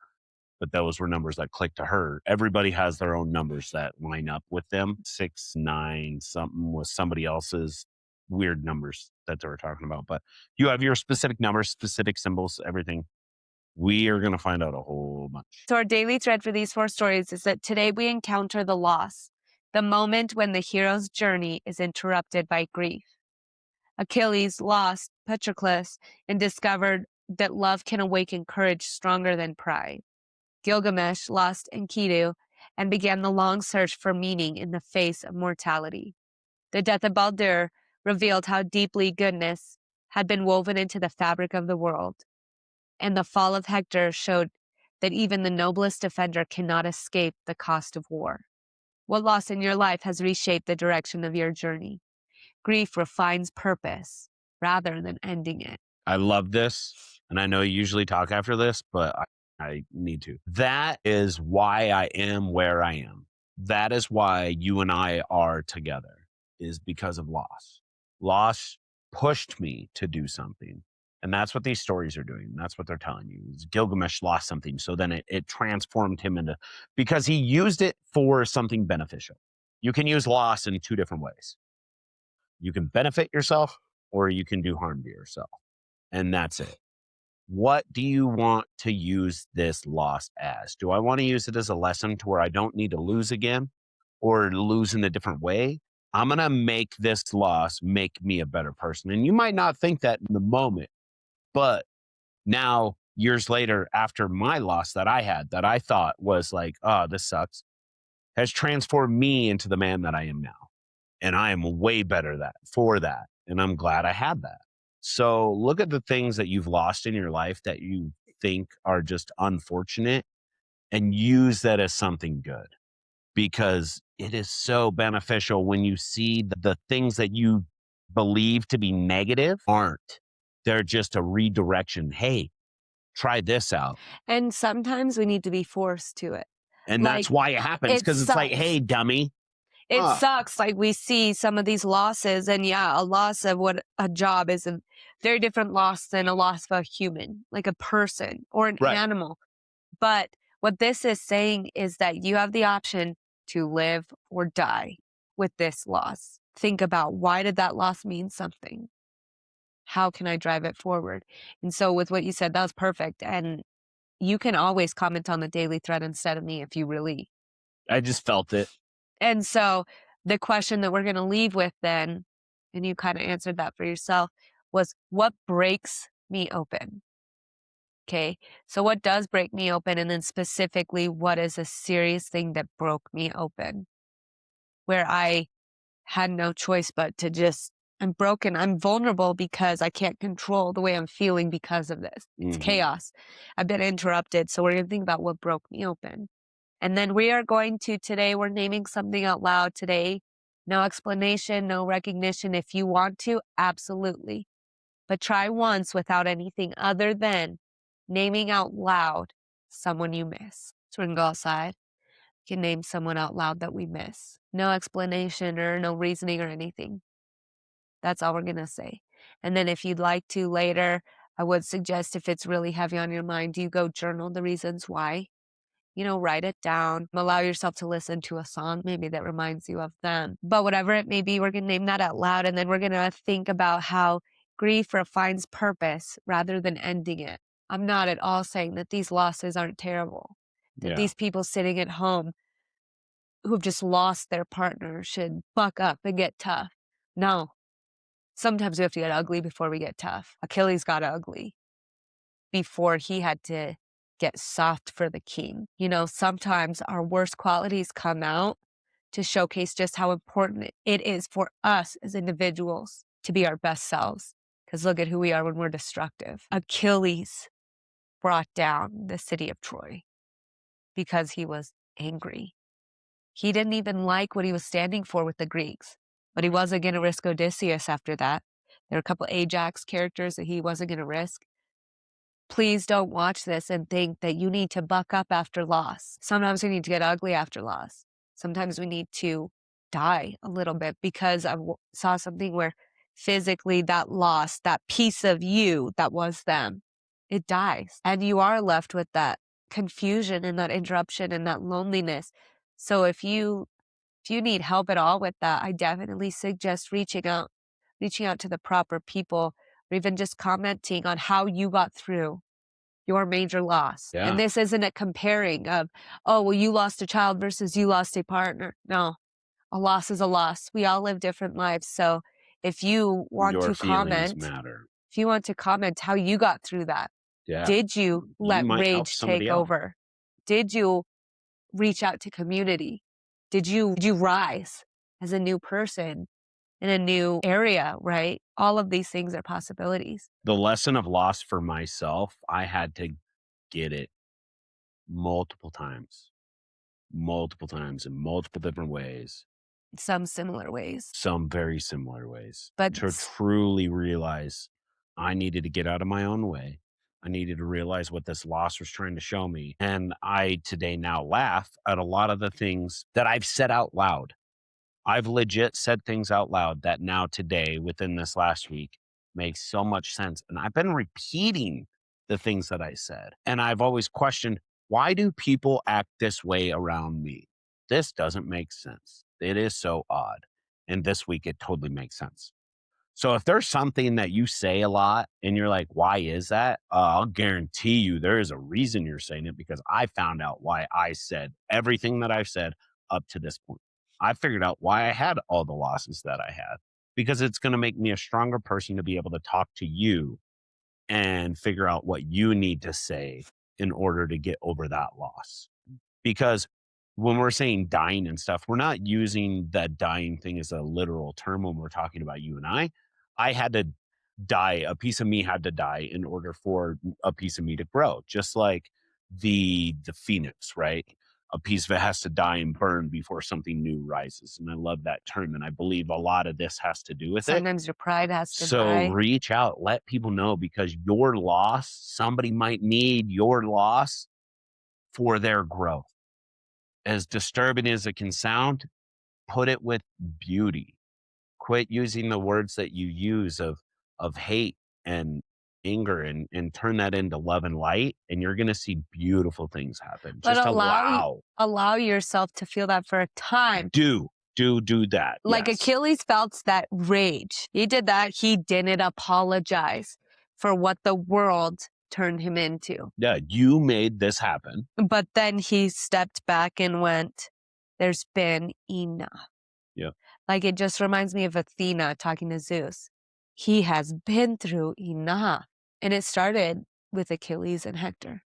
but those were numbers that clicked to her. Everybody has their own numbers that line up with them. 6, 9, something was somebody else's weird numbers that they were talking about. But you have your specific numbers, specific symbols, everything. We are going to find out a whole bunch. So our daily thread for these 4 stories is that today we encounter the loss, the moment when the hero's journey is interrupted by grief. Achilles lost Patroclus and discovered that love can awaken courage stronger than pride. Gilgamesh lost Enkidu and began the long search for meaning in the face of mortality. The death of Baldr revealed how deeply goodness had been woven into the fabric of the world. And the fall of Hector showed that even the noblest defender cannot escape the cost of war. What loss in your life has reshaped the direction of your journey? Grief refines purpose rather than ending it. I love this, and I know you usually talk after this, but I need to. That is why I am where I am. That is why you and I are together, is because of loss. Loss pushed me to do something. And that's what these stories are doing. That's what they're telling you. Gilgamesh lost something. So then it transformed him into, because he used it for something beneficial. You can use loss in 2 different ways. You can benefit yourself or you can do harm to yourself. And that's it. What do you want to use this loss as? Do I want to use it as a lesson to where I don't need to lose again or lose in a different way? I'm going to make this loss make me a better person. And you might not think that in the moment, but now years later, after my loss that I had, that I thought was like, oh, this sucks, has transformed me into the man that I am now. And I am way better for that. And I'm glad I had that. So look at the things that you've lost in your life that you think are just unfortunate and use that as something good, because it is so beneficial when you see the things that you believe to be negative aren't. They're just a redirection. Hey, try this out. And sometimes we need to be forced to it. And that's why it happens, because it's like, hey, dummy. It sucks. Like, we see some of these losses, and yeah, a loss of what a job is a very different loss than a loss of a human, like a person or an animal. But what this is saying is that you have the option to live or die with this loss. Think about, why did that loss mean something? How can I drive it forward? And so with what you said, that was perfect. And you can always comment on the daily thread instead of me if you really. I just felt it. And so the question that we're going to leave with then, and you kind of answered that for yourself, was what breaks me open? Okay, so what does break me open? And then specifically, what is a serious thing that broke me open? Where I had no choice but to just, I'm broken, I'm vulnerable because I can't control the way I'm feeling because of this. It's chaos. I've been interrupted. So we're going to think about what broke me open. And then we are going to, today, we're naming something out loud today. No explanation, no recognition. If you want to, absolutely. But try once without anything other than naming out loud someone you miss. So we're going to go outside. You can name someone out loud that we miss. No explanation or no reasoning or anything. That's all we're going to say. And then if you'd like to later, I would suggest, if it's really heavy on your mind, you go journal the reasons why. You know, write it down. Allow yourself to listen to a song maybe that reminds you of them. But whatever it may be, we're going to name that out loud. And then we're going to think about how grief refines purpose rather than ending it. I'm not at all saying that these losses aren't terrible. That these people sitting at home who've just lost their partner should buck up and get tough. No. Sometimes we have to get ugly before we get tough. Achilles got ugly before he had to get soft for the king. You know, sometimes our worst qualities come out to showcase just how important it is for us as individuals to be our best selves. Because look at who we are when we're destructive. Achilles brought down the city of Troy because he was angry. He didn't even like what he was standing for with the Greeks, but he wasn't going to risk Odysseus after that. There are a couple Ajax characters that he wasn't going to risk. Please don't watch this and think that you need to buck up after loss. Sometimes we need to get ugly after loss. Sometimes we need to die a little bit, because I saw something where physically that loss, that piece of you that was them, it dies. And you are left with that confusion and that interruption and that loneliness. So if you need help at all with that, I definitely suggest reaching out to the proper people, or even just commenting on how you got through your major loss. Yeah. And this isn't a comparing of, oh, well, you lost a child versus you lost a partner. No, a loss is a loss. We all live different lives. So if you want Your to feelings comment, matter. if you want to comment how you got through that, Yeah. did you You let might help rage somebody take else. over? Did you reach out to community? Did you rise as a new person in a new area, right? All of these things are possibilities. The lesson of loss for myself, I had to get it multiple times in multiple different ways, Some similar ways. some very similar ways, But to truly realize I needed to get out of my own way. I needed to realize what this loss was trying to show me. And I today now laugh at a lot of the things that I've said out loud. I've legit said things out loud that now today, within this last week, makes so much sense. And I've been repeating the things that I said. And I've always questioned, why do people act this way around me? This doesn't make sense. It is so odd. And this week, it totally makes sense. So if there's something that you say a lot and you're like, why is that? I'll guarantee you there is a reason you're saying it, because I found out why I said everything that I've said up to this point. I figured out why I had all the losses that I had, because it's going to make me a stronger person to be able to talk to you and figure out what you need to say in order to get over that loss. Because when we're saying dying and stuff, we're not using that dying thing as a literal term when we're talking about you and I. I had to die. A piece of me had to die in order for a piece of me to grow, just like the phoenix, right? A piece of it has to die and burn before something new rises. And I love that term. And I believe a lot of this has to do with it. sometimes your pride has to So die. reach out, let people know, because your loss, somebody might need your loss for their growth. As disturbing as it can sound, put it with beauty. Quit using the words that you use of hate and anger, and turn that into love and light, and you're going to see beautiful things happen. But Just allow yourself to feel that for a time. do that. Like yes. Achilles felt that rage. He did that. He didn't apologize for what the world turned him into. Yeah, you made this happen. But then he stepped back and went, there's been enough. Yeah. Like, it just reminds me of Athena talking to Zeus. He has been through enough. And it started with Achilles and Hector,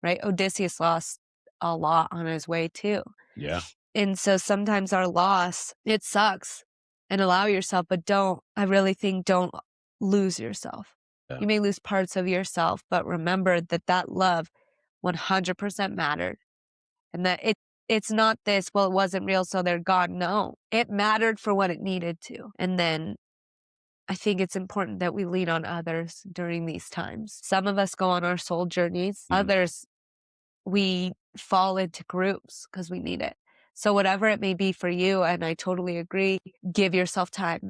right? Odysseus lost a lot on his way too. Yeah. And so sometimes our loss, it sucks, and allow yourself, but I really think don't lose yourself. Yeah. You may lose parts of yourself, but remember that love 100% mattered. And that it's not this, well, it wasn't real, so they're gone. No, it mattered for what it needed to. And then I think it's important that we lean on others during these times. Some of us go on our soul journeys. Others, we fall into groups because we need it. So whatever it may be for you, and I totally agree, give yourself time,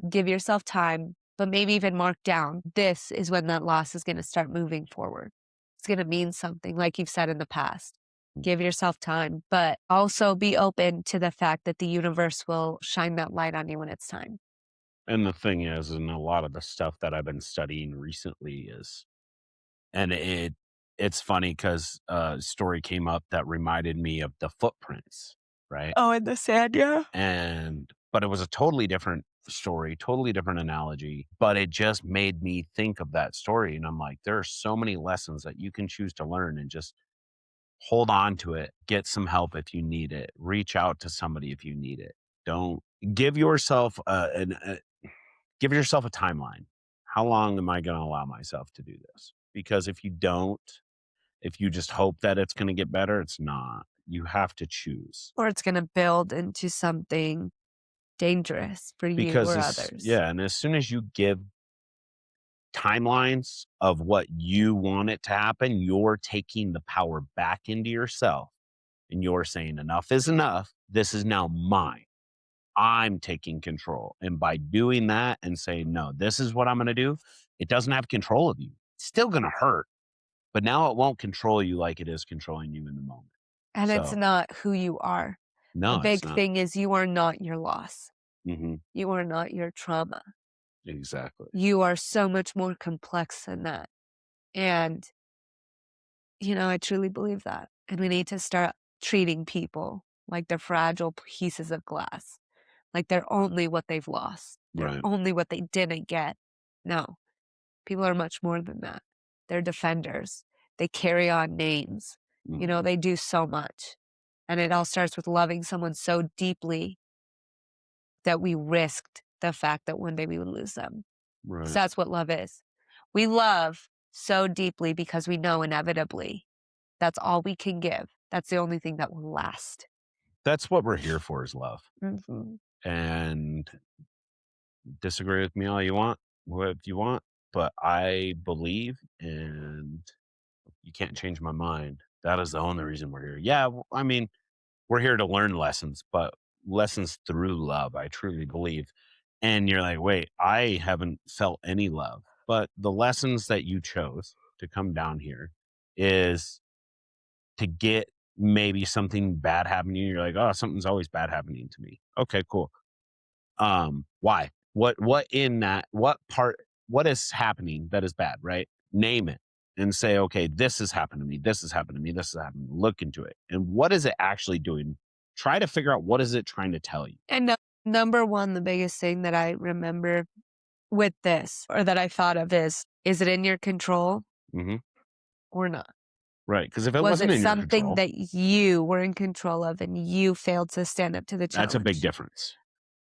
but maybe even mark down, this is when that loss is going to start moving forward. It's going to mean something, like you've said in the past. Give yourself time, but also be open to the fact that the universe will shine that light on you when it's time. And the thing is, and a lot of the stuff that I've been studying recently is, and it's funny because a story came up that reminded me of the footprints, right? Oh, in the sand, yeah. But it was a totally different story, totally different analogy, but it just made me think of that story. And I'm like, there are so many lessons that you can choose to learn, and just hold on to it. Get some help if you need it. Reach out to somebody if you need it. Don't give yourself give yourself a timeline. How long am I going to allow myself to do this? Because if you don't, if you just hope that it's going to get better, it's not. You have to choose. Or it's going to build into something dangerous for you or others. Yeah, and as soon as you give timelines of what you want it to happen, you're taking the power back into yourself, and you're saying, enough is enough. This is now mine. I'm taking control. And by doing that and saying, no, this is what I'm going to do, it doesn't have control of you. It's still going to hurt. but now it won't control you like it is controlling you in the moment. And it's So- not who you are. No, The big it's not. thing is you are not your loss. Mm-hmm. You are not your trauma. Exactly. You are so much more complex than that. And, I truly believe that. And we need to start treating people like they're fragile pieces of glass, like they're only what they've lost. They're Right. only what they didn't get. No, people are much more than that. They're defenders. They carry on names. Mhm. They do so much. And it all starts with loving someone so deeply that we risked the fact that one day we would lose them. Right. So that's what love is. We love so deeply because we know inevitably that's all we can give. That's the only thing that will last. That's what we're here for, is love. Mm-hmm. And disagree with me all you want, what you want, but I believe, and you can't change my mind, that is the only reason we're here. Yeah, I mean, we're here to learn lessons, but lessons through love, I truly believe. And you're like, wait, I haven't felt any love. But the lessons that you chose to come down here is to get maybe something bad happening to you. You're like, oh, something's always bad happening to me. Okay, cool. Why? What in that, what is happening that is bad, right? Name it and say, okay, this has happened to me. This has happened to me. This has happened. Look into it. And what is it actually doing? Try to figure out, what is it trying to tell you? And number one, the biggest thing that I remember with this, or that I thought of, is it in your control Mm-hmm. or not? Right. Because if it Was wasn't it in your something control, that you were in control of and you failed to stand up to the challenge? that's a big difference.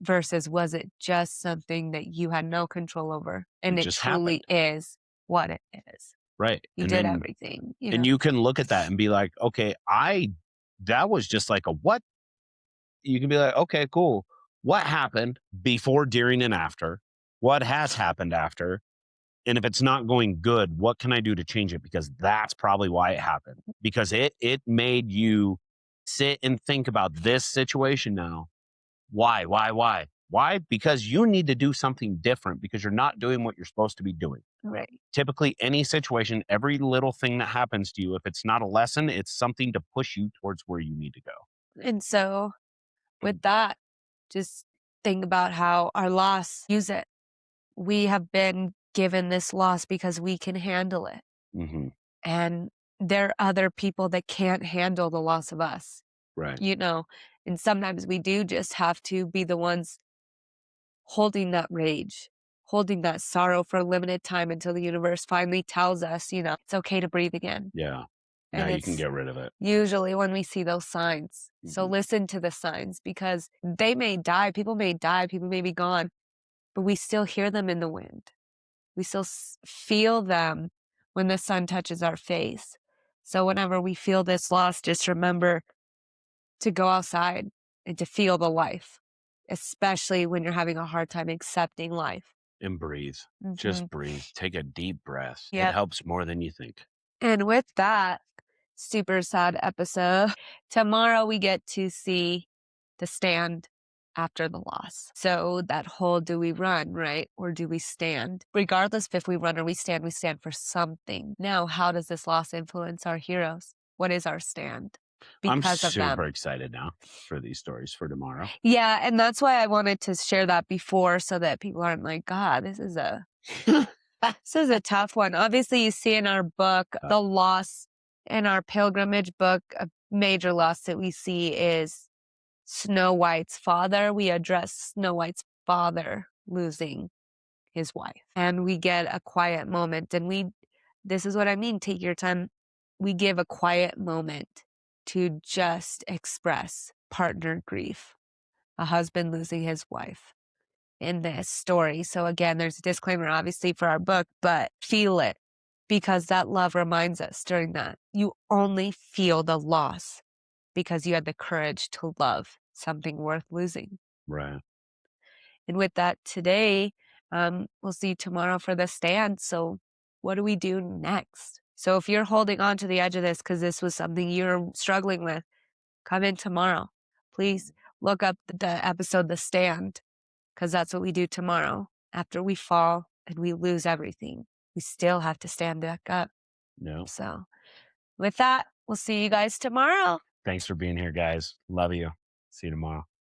Versus was it just something that you had no control over and It it just truly is what it is? Right. You And did then, everything. and you can look at that and be like, okay, that was just like a what? You can be like, okay, cool. What happened before, during, and after? What has happened after? And if it's not going good, what can I do to change it? Because that's probably why it happened. Because it made you sit and think about this situation now. Why? Why? Because you need to do something different, because you're not doing what you're supposed to be doing. Right. Typically, any situation, every little thing that happens to you, if it's not a lesson, it's something to push you towards where you need to go. And so with that, just think about how our loss, use it. We have been given this loss because we can handle it. Mm-hmm. And there are other people that can't handle the loss of us. Right. And sometimes we do just have to be the ones holding that rage, holding that sorrow for a limited time until the universe finally tells us, it's okay to breathe again. Yeah. And Now you can get rid of it. Usually when we see those signs. So listen to the signs, because they may die, people may be gone, but we still hear them in the wind. We still feel them when the sun touches our face. So whenever we feel this loss, just remember to go outside and to feel the life, especially when you're having a hard time accepting life. And breathe. Mm-hmm. Just breathe. Take a deep breath. Yep. It helps more than you think. And with that super sad episode, tomorrow we get to see the stand after the loss. So that whole, do we run, right? Or do we stand? Regardless if we run or we stand for something. Now, how does this loss influence our heroes? What is our stand? Because I'm of them. super excited now for these stories for tomorrow. Yeah, and that's why I wanted to share that before, so that people aren't like, God, this is a tough one. Obviously, you see in our book, the loss in our pilgrimage book, a major loss that we see is Snow White's father. We address Snow White's father losing his wife, and we get a quiet moment. And this is what I mean. Take your time. We give a quiet moment to just express partner grief, a husband losing his wife in this story. So again, there's a disclaimer obviously for our book, but feel it, because that love reminds us during that. You only feel the loss because you had the courage to love something worth losing. Right. And with that, today, we'll see you tomorrow for the stand. So what do we do next? So if you're holding on to the edge of this because this was something you're struggling with, come in tomorrow. Please look up the episode, The Stand, because that's what we do tomorrow. After we fall and we lose everything, we still have to stand back up. No. So with that, we'll see you guys tomorrow. Thanks for being here, guys. Love you. See you tomorrow.